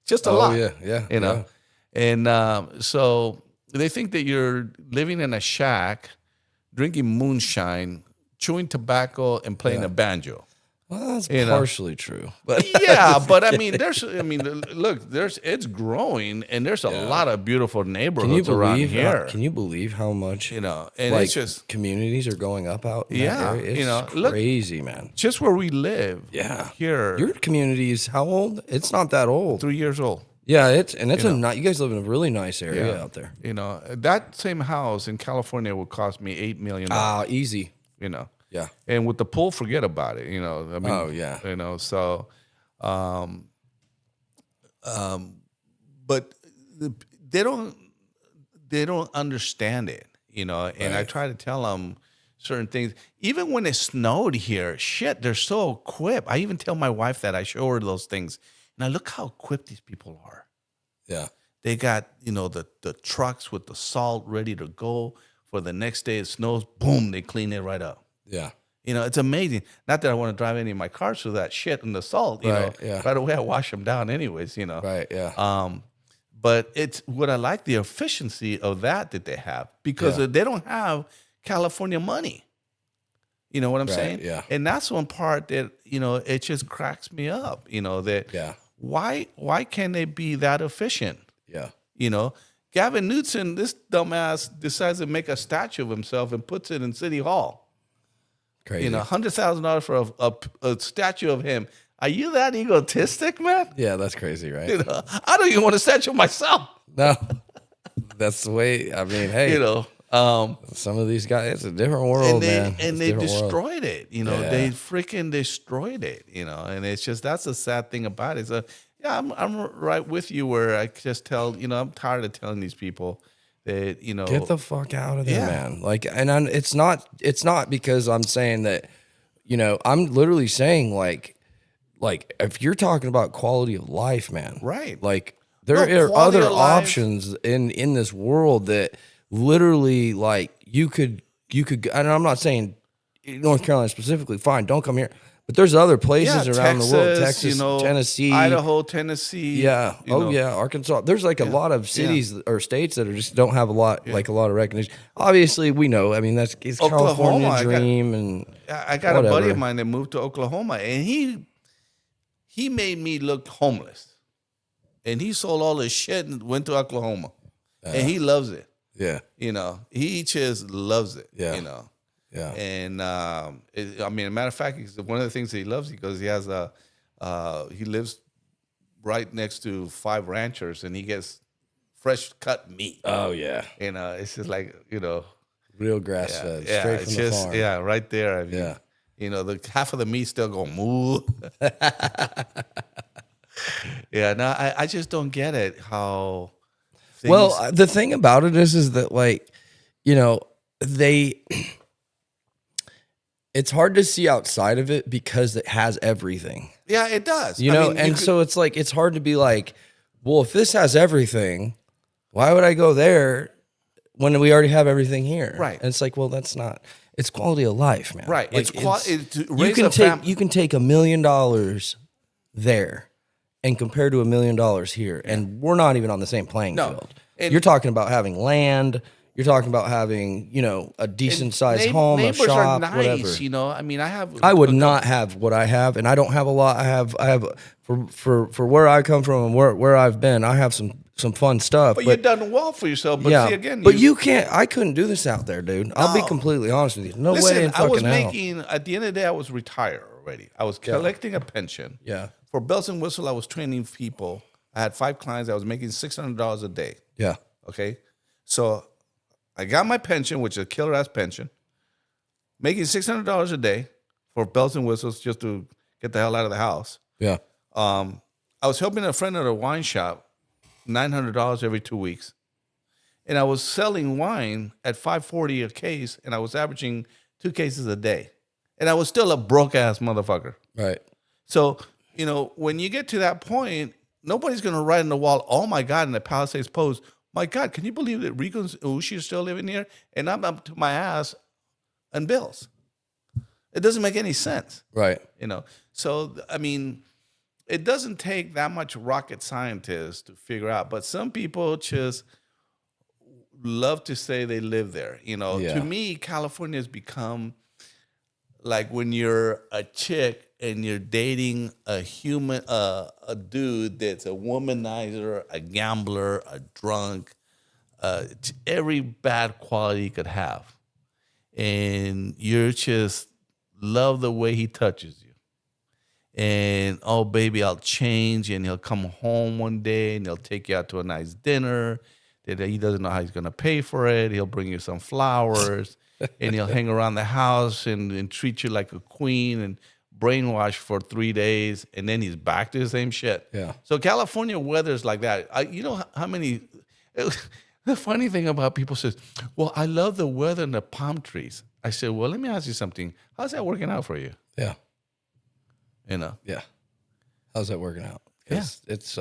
Just a lot. Yeah. You know. And so they think that you're living in a shack, drinking moonshine, chewing tobacco, and playing a banjo. Well, that's partially true. But yeah, but I mean, look, it's growing, and there's a lot of beautiful neighborhoods around here. Can you believe how much, you know, and like, it's just communities are going up out in that area? It's you know, crazy, man. Just where we live, here, your community is how old? It's not that old. 3 years old. Yeah, it's you guys live in a really nice area out there. You know, that same house in California would cost me $8 million. Easy. You know. Yeah. And with the pool, forget about it. You know. I mean, you know, so, but they don't understand it. You know, and I try to tell them certain things. Even when it snowed here, shit, they're so equipped. I even tell my wife that. I show her those things. Now look how equipped these people are. Yeah. They got, you know, the trucks with the salt ready to go for the next day. It snows, boom, they clean it right up. Yeah. You know, it's amazing. Not that I want to drive any of my cars through that shit and the salt, you know. Yeah. Right away I wash them down anyways, you know. Right, yeah. But it's what I like, the efficiency of that they have, because they don't have California money. You know what I'm saying? Yeah. And that's one part that, you know, it just cracks me up, you know, that why can't they be that efficient? Yeah. You know, Gavin Newsom, this dumbass, decides to make a statue of himself and puts it in City Hall. Crazy. You know, $100,000 for a statue of him. Are you that egotistic, man? Yeah, that's crazy, right? You know, I don't even want a statue of myself. No, that's the way. I mean, hey, you know, some of these guys, it's a different world, man. And they destroyed it. You know, they freaking destroyed it. You know, and it's just, that's the sad thing about it. So, Yeah, I'm right with you. Where I just tell, I'm tired of telling these people that, Get the fuck out of there, yeah, man. Like, and it's not because I'm saying that, I'm literally saying like if you're talking about quality of life, man, right. like No, there are quality other of life. options in this world that literally like you could, and I'm not saying North Carolina specifically, fine, don't come here. But there's other Yeah, places around the world, Texas, Texas, Tennessee, Idaho, Tennessee, yeah. Oh yeah, Arkansas. There's like a yeah, lot of yeah, cities or states that are just don't have a lot yeah. like a lot of recognition. Obviously, we know. I mean, it's Oklahoma. California dream and I got a buddy of whatever. mine that moved to Oklahoma, and he made me look homeless, and he sold all his shit and went to Oklahoma, and he loves it. Yeah, He just loves it. yeah, yeah. And I mean, a matter of fact, one of the things that he loves, because he has he lives right next to 5 ranchers, and he gets fresh cut meat. Oh yeah, It's just like real grass yeah, fed, yeah, straight it's from the just farm. yeah, right there. I mean, Yeah. the half of the meat still go moo. Yeah, no, I just don't get it how things. Well, the thing about it is that like, they. It's hard to see outside of it because it has everything. Yeah, it does. So it's like it's hard to be like, well, if this has everything, why would I go there when we already have everything here? Right. And it's like, well, that's not. It's quality of life, man. Right. Like, you can take $1 million there and compare to $1 million here, and we're not even on the same playing field. And- You're talking about having land. You're talking about having, a decent sized home, a neighbors shop, are nice, whatever. I would not have what I have, and I don't have a lot. I have for where I come from and where I've been. I have some fun stuff. But you've done well for yourself. But yeah, see, again, but you can't. I couldn't do this out there, dude. I'll be No. completely honest with you. No listen, way in I was fucking hell. making at the end of the day, I was retired already. I was collecting a pension. Yeah, For Bells and Whistle, I was training people. I had 5 clients. I was making $600 a day. yeah, Okay, so I got my pension, which is a killer ass pension, making $600 a day for Bells and Whistles just to get the hell out of the house. yeah. I was helping a friend at a wine shop, $900 every 2 weeks, and I was selling wine at $5.40 a case, and I was averaging 2 cases a day, and I was still a broke ass motherfucker. Right. So when you get to that point, nobody's gonna write on the wall, "Oh my God!" in the Palisades Post, "My God, can you believe that Rigo and Ushi are still living here?" And I'm up to my ass on bills. It doesn't make any sense. Right. So, I mean, it doesn't take that much rocket scientists to figure out, but some people just love to say they live there. Yeah. To me, California has become like when you're a chick and you're dating a human, a dude that's a womanizer, a gambler, a drunk, every bad quality you could have. And you're just love the way he touches you. And, oh, baby, I'll change. And he'll come home one day and he'll take you out to a nice dinner. That he doesn't know how he's going to pay for it. He'll bring you some flowers and he'll hang around the house and treat you like a queen and brainwash for 3 days. And then he's back to the same shit. Yeah. So California weather is like that. You know how many... The funny thing about people says, well, I love the weather and the palm trees. I said, well, let me ask you something. How's that working out for you? Yeah. Yeah. How's that working out? 'Cause it's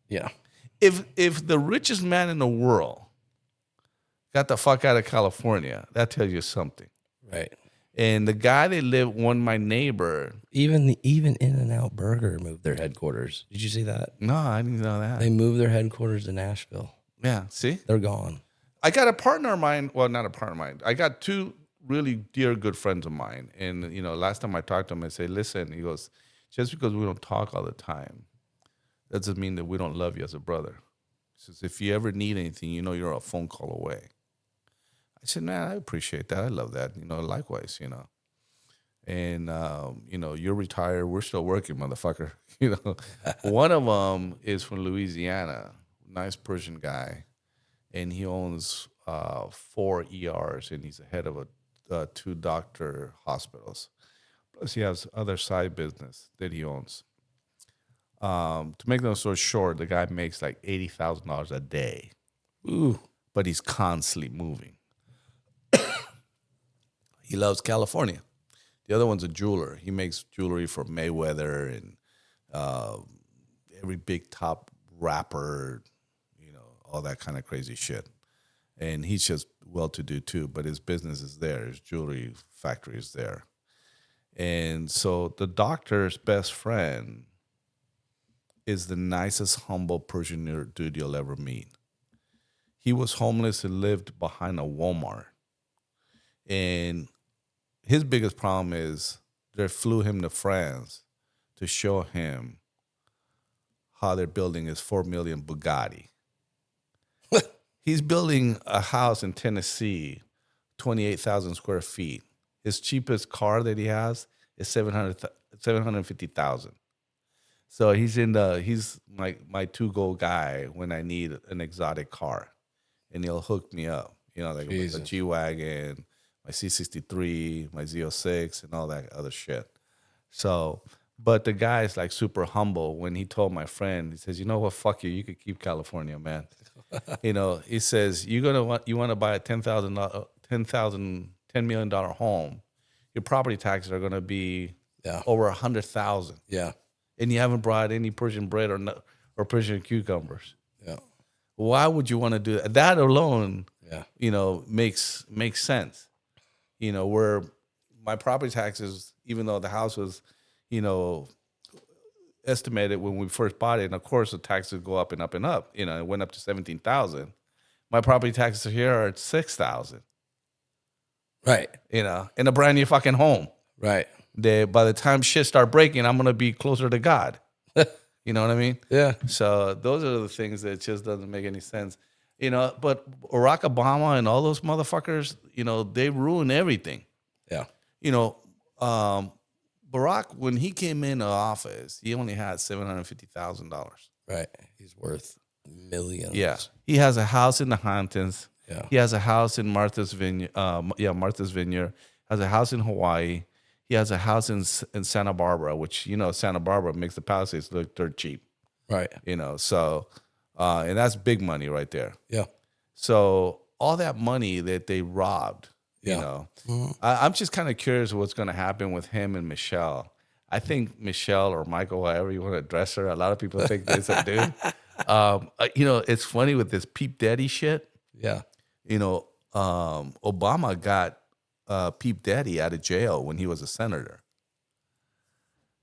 yeah. If the richest man in the world got the fuck out of California, that tells you something. Right. And the guy that lived, my neighbor. Even In-N-Out Burger moved their headquarters. Did you see that? No, I didn't know that. They moved their headquarters to Nashville. Yeah, see? They're gone. I got a partner of mine. Well, not a partner of mine. I got 2 really dear good friends of mine. And, last time I talked to him, I said, listen, he goes, just because we don't talk all the time, that doesn't mean that we don't love you as a brother. He says, if you ever need anything, you're a phone call away. I said, man, I appreciate that. I love that. Likewise, And, you're retired. We're still working, motherfucker. One of them is from Louisiana, nice Persian guy. And he owns 4 ERs, and he's the head of 2 doctor hospitals. Plus, he has other side business that he owns. To make no story short, the guy makes like $80,000 a day, Ooh. but he's constantly moving. He loves California. The other one's a jeweler. He makes jewelry for Mayweather and uh, every big top rapper, all that kind of crazy shit. And he's just well-to-do too, but his business is there. His jewelry factory is there. And so the doctor's best friend is the nicest, humble Persian dude you'll ever meet. He was homeless and lived behind a Walmart. And his biggest problem is they flew him to France to show him how they're building his 4 million Bugatti. He's building a house in Tennessee, 28,000 square feet. His cheapest car that he has is 750,000. So he's my to-go guy when I need an exotic car, and he'll hook me up. Like with the G-Wagon, my C63, my Z06, and all that other shit. So, but the guy is like super humble. When he told my friend, he says, "You know what? Fuck you. You could keep California, man." He says, you want to buy a $10 million home. Your property taxes are going to be over 100,000. Yeah. And you haven't brought any Persian bread or Persian cucumbers. Yeah. Why would you want to do that? That alone, Yeah. makes sense. Where my property taxes, even though the house was, estimated when we first bought it, and of course the taxes go up and up and up. It went up to 17,000. My property taxes here are at 6,000. Right. In a brand new fucking home. Right. By the time shit start breaking, I'm gonna be closer to God. You know what I mean? Yeah. So those are the things that just doesn't make any sense. But Barack Obama and all those motherfuckers, they ruin everything. Yeah. Barack, when he came into office, he only had $750,000. Right. He's worth millions. Yeah. He has a house in the Hamptons. Yeah. He has a house in Martha's Vineyard. Martha's Vineyard. Has a house in Hawaii. He has a house in Santa Barbara, which, Santa Barbara makes the Palisades look dirt cheap. Right. So, and that's big money right there. Yeah. So all that money that they robbed, Mm-hmm. I'm just kind of curious what's going to happen with him and Michelle. I think Michelle or Michael, however you want to address her, a lot of people think it's a dude. It's funny with this Peep Daddy shit. Yeah. Obama got Peep Daddy out of jail when he was a senator.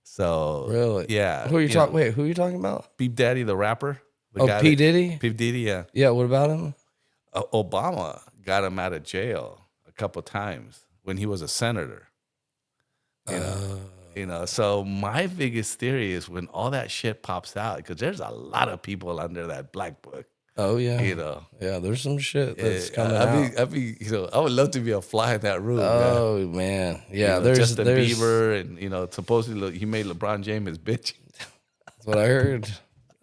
So really, yeah. Who are you talking? Wait, who are you talking about? Peep Daddy, the rapper. P. Diddy. P. Diddy, yeah. Yeah. What about him? Obama got him out of jail a couple times when he was a senator. So my biggest theory is when all that shit pops out, because there's a lot of people under that black book. Oh yeah. Yeah, there's some shit that's coming out. I would love to be a fly in that room. Oh man. Yeah, there's there's Justin Bieber, and supposedly he made LeBron James his bitch. That's what I heard.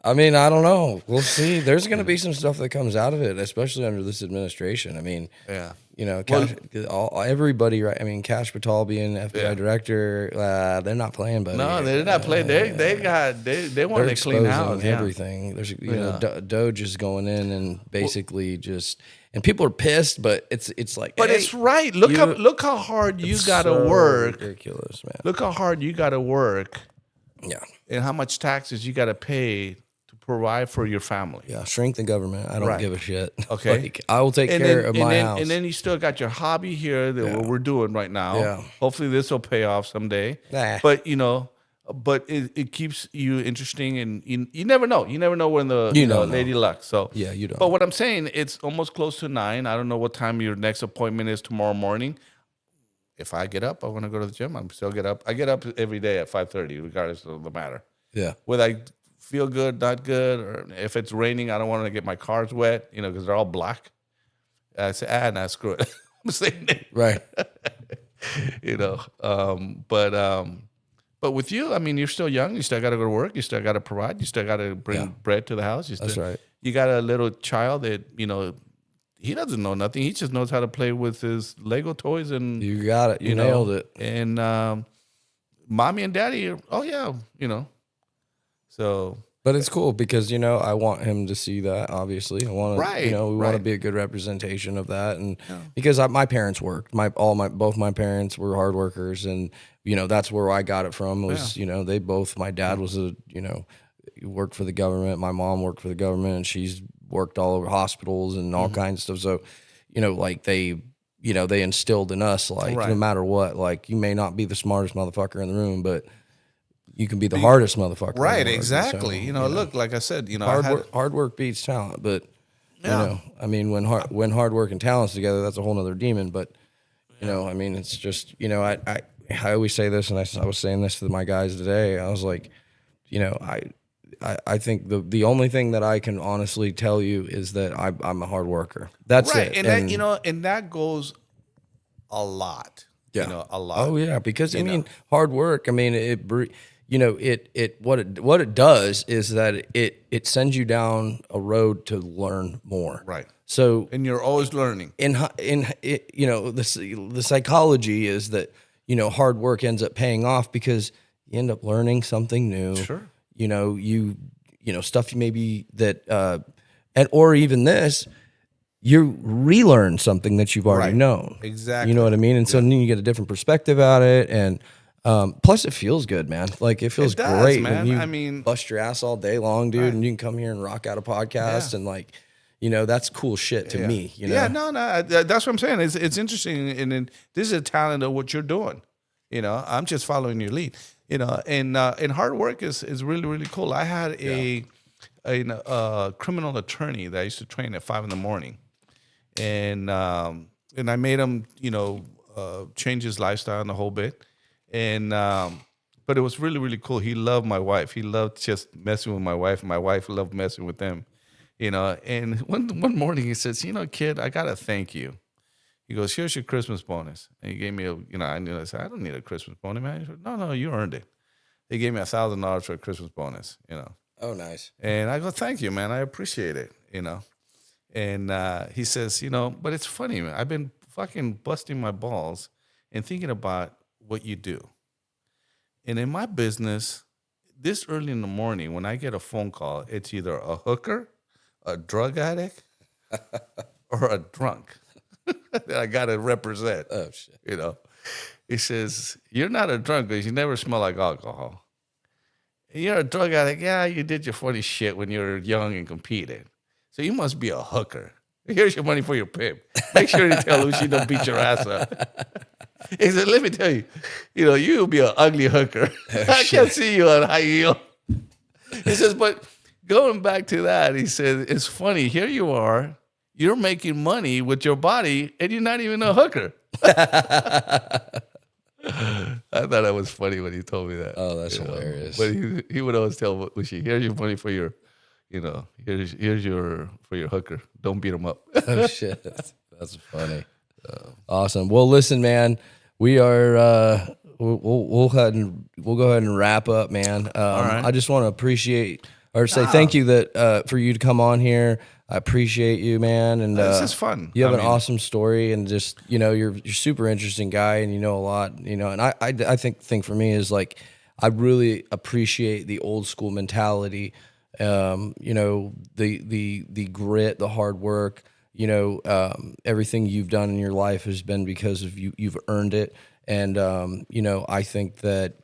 I mean, I don't know. We'll see. There's going to be some stuff that comes out of it, especially under this administration. I mean, yeah. Everybody, right? I mean, Kash Patel being FBI director, they're not playing, but no, they're not playing. They want to clean house. Everything. There's Doge is going in and basically and people are pissed, but it's like, but it's right. Look how hard you got to work. Ridiculous, man. Look how hard you got to work. Yeah, and how much taxes you got to pay to provide for your family. Yeah, shrink the government. I don't give a shit. Okay. I will take care of my house. And then you still got your hobby here that what we're doing right now. Yeah. Hopefully this will pay off someday. Nah. But, it keeps you interesting, and you never know. You never know when the lady luck. So yeah, you don't. But what I'm saying, it's almost close to 9. I don't know what time your next appointment is tomorrow morning. If I get up, I want to go to the gym. I'm still get up. I get up every day at 5:30, regardless of the matter. Yeah. Whether I feel good, not good, or if it's raining, I don't want to get my cars wet, because they're all black. I say, nah, screw it. I'm saying it. Right. But with you, I mean, you're still young. You still got to go to work. You still got to provide. You still got to bring bread to the house. That's right. You got a little child that, he doesn't know nothing. He just knows how to play with his Lego toys. And you got it. You nailed it. And mommy and daddy, So, But it's cool because, I want him to see that, obviously. I want to, right, we want to right. be a good representation of that. And Yeah. because my parents worked, both my parents were hard workers. And, that's where I got it from was, my dad was he worked for the government. My mom worked for the government, and she's worked all over hospitals and all kinds of stuff. So, like they instilled in us, like, no Right. matter what, like you may not be the smartest motherfucker in the room, but you can be the hardest motherfucker. Right, in the world. exactly. So, Look, like I said, I had hard work beats talent, but yeah. I mean, when hard work and talent's together, that's a whole nother demon. But I mean, it's just I always say this, and I was saying this to my guys today. I was like, I think the only thing that I can honestly tell you is that I'm a hard worker. That's Right, it. and that and that goes a lot. Yeah. A lot. Oh yeah, because I You mean, know. hard work. I mean, what it does is that it sends you down a road to learn more. Right. So And you're always learning. the psychology is that hard work ends up paying off because you end up learning something new. Sure. Stuff you maybe that or even this. You relearn something that you've already Right. known. Exactly. You know what I mean? And so then you get a different perspective at it. And plus it feels good, man. Like it feels does, great man. when you I mean- bust your ass all day long, dude, Right. and you can come here and rock out a podcast Yeah. and like, that's cool shit to me. Yeah, no, that's what I'm saying. It's interesting, and this is a talent of what you're doing. I'm just following your lead. And hard work is really really cool. I had a criminal attorney that I used to train at 5 a.m, and I made him change his lifestyle and the whole bit, and but it was really really cool. He loved my wife. He loved just messing with my wife, and my wife loved messing with him. And one morning he says, kid, I gotta thank you. He goes, here's your Christmas bonus. And he gave me I said, I don't need a Christmas bonus, man. He said, no, you earned it. He gave me $1,000 for a Christmas bonus, Oh, nice. And I go, thank you, man. I appreciate it, And he says, but it's funny, man. I've been fucking busting my balls and thinking about what you do. And in my business, this early in the morning, when I get a phone call, it's either a hooker, a drug addict, or a drunk that I got to represent. Oh, shit. He says, you're not a drunk because you never smell like alcohol. You're a drug addict. Yeah, you did your funny shit when you were young and competed. So you must be a hooker. Here's your money for your pimp. Make sure you tell Lucy don't beat your ass up. He said, let me tell you, you'll be an ugly hooker. I can't see you on high heel. He says, but going back to that, he said, it's funny. Here you are. You're making money with your body, and you're not even a hooker. I thought that was funny when he told me that. Oh, that's hilarious. But he would always tell Lucy, here's your money for your, here's your for your hooker. Don't beat him up. Oh, shit. That's funny. Awesome. Well, listen, man, we are, we'll go ahead and wrap up, man. right. I just want to appreciate or say thank you that for you to come on here. I appreciate you, man. And This is fun. You have an awesome story, and just you're super interesting guy, and you know a lot. And I think for me is like I really appreciate the old school mentality. The grit, the hard work. Everything you've done in your life has been because of you've earned it. And I think that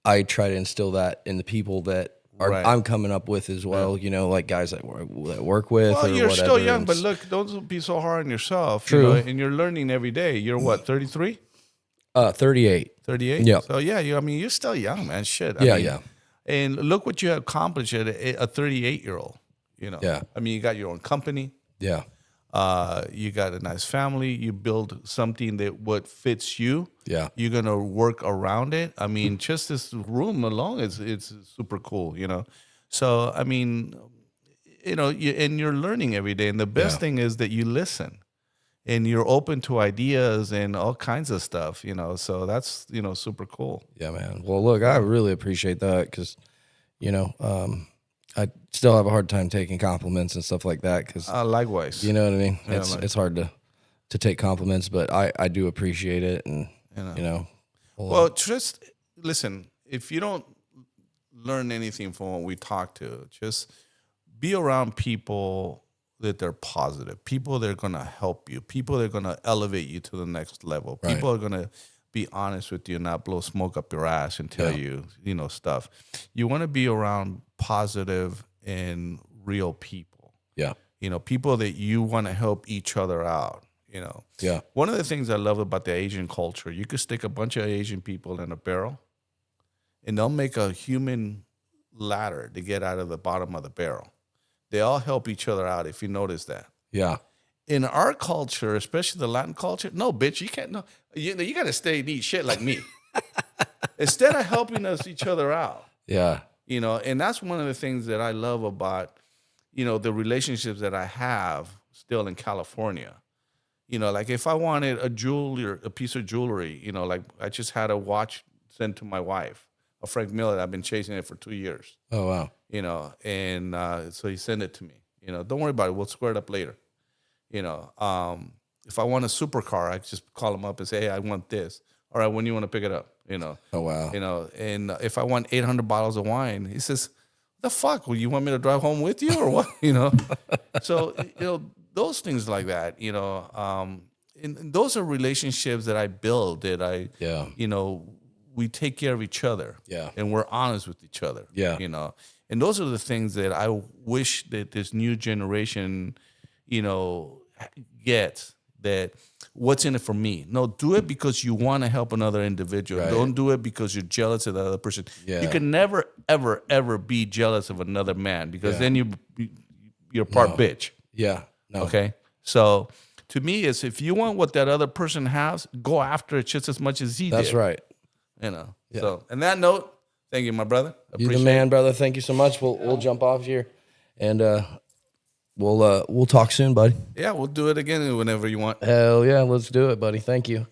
I try to instill that in the people that Right. I'm coming up with as well. Like guys that work with. Well, or you're whatever. still young, And but look, don't be so hard on yourself. True. And you're learning every day. You're what, 33? 38. 38? Yeah. So, yeah, you're still young, man. Shit. Yeah. And look what you have accomplished at a 38-year-old. Yeah. I mean, you got your own company. Yeah. You got a nice family. You build something that what fits you. Yeah. You're gonna work around it. I mean, just this room alone it's super cool. So I mean, and you're learning every day. And the best thing is that you listen, and you're open to ideas and all kinds of stuff. So that's super cool. Yeah, man. Well, look, I really appreciate that because, I still have a hard time taking compliments and stuff like that because, Likewise. you know what I mean? Yeah, It's hard to take compliments, but I do appreciate it. And, Well, just listen, if you don't learn anything from what we talk to, just be around people that they're positive, people that are going to help you, people that are going to elevate you to the next level. Right. People are going to be honest with you and not blow smoke up your ass and tell you, stuff. You want to be around positive and real people. Yeah. People that you want to help each other out. Yeah. One of the things I love about the Asian culture, you could stick a bunch of Asian people in a barrel and they'll make a human ladder to get out of the bottom of the barrel. They all help each other out, if you notice that. Yeah. In our culture, especially the Latin culture, no, bitch, you can't. No, you got to stay and eat shit like me. Instead of helping us each other out. Yeah. And that's one of the things that I love about, the relationships that I have still in California. Like if I wanted a piece of jewelry, like I just had a watch sent to my wife, a Frank Miller. I've been chasing it for 2 years. Oh, wow. And so he sent it to me. Don't worry about it. We'll square it up later. If I want a supercar, I just call him up and say, hey, I want this. All right, when do you want to pick it up? Oh, wow. And if I want 800 bottles of wine, he says, the fuck? Well, you want me to drive home with you or what? So, those things like that, and those are relationships that I build that we take care of each other. Yeah. And we're honest with each other. Yeah. And those are the things that I wish that this new generation, gets, that what's in it for me. No, do it because you want to help another individual. Right. Don't do it because you're jealous of the other person. Yeah. You can never, ever, ever be jealous of another man because then you're part bitch. Yeah. No. Okay? So to me, it's if you want what that other person has, go after it just as much as he did. That's right. Yeah. So, on that note, thank you, my brother. You're the man, brother. Thank you so much. We'll jump off here, and we'll talk soon, buddy. Yeah, we'll do it again whenever you want. Hell yeah, let's do it, buddy. Thank you.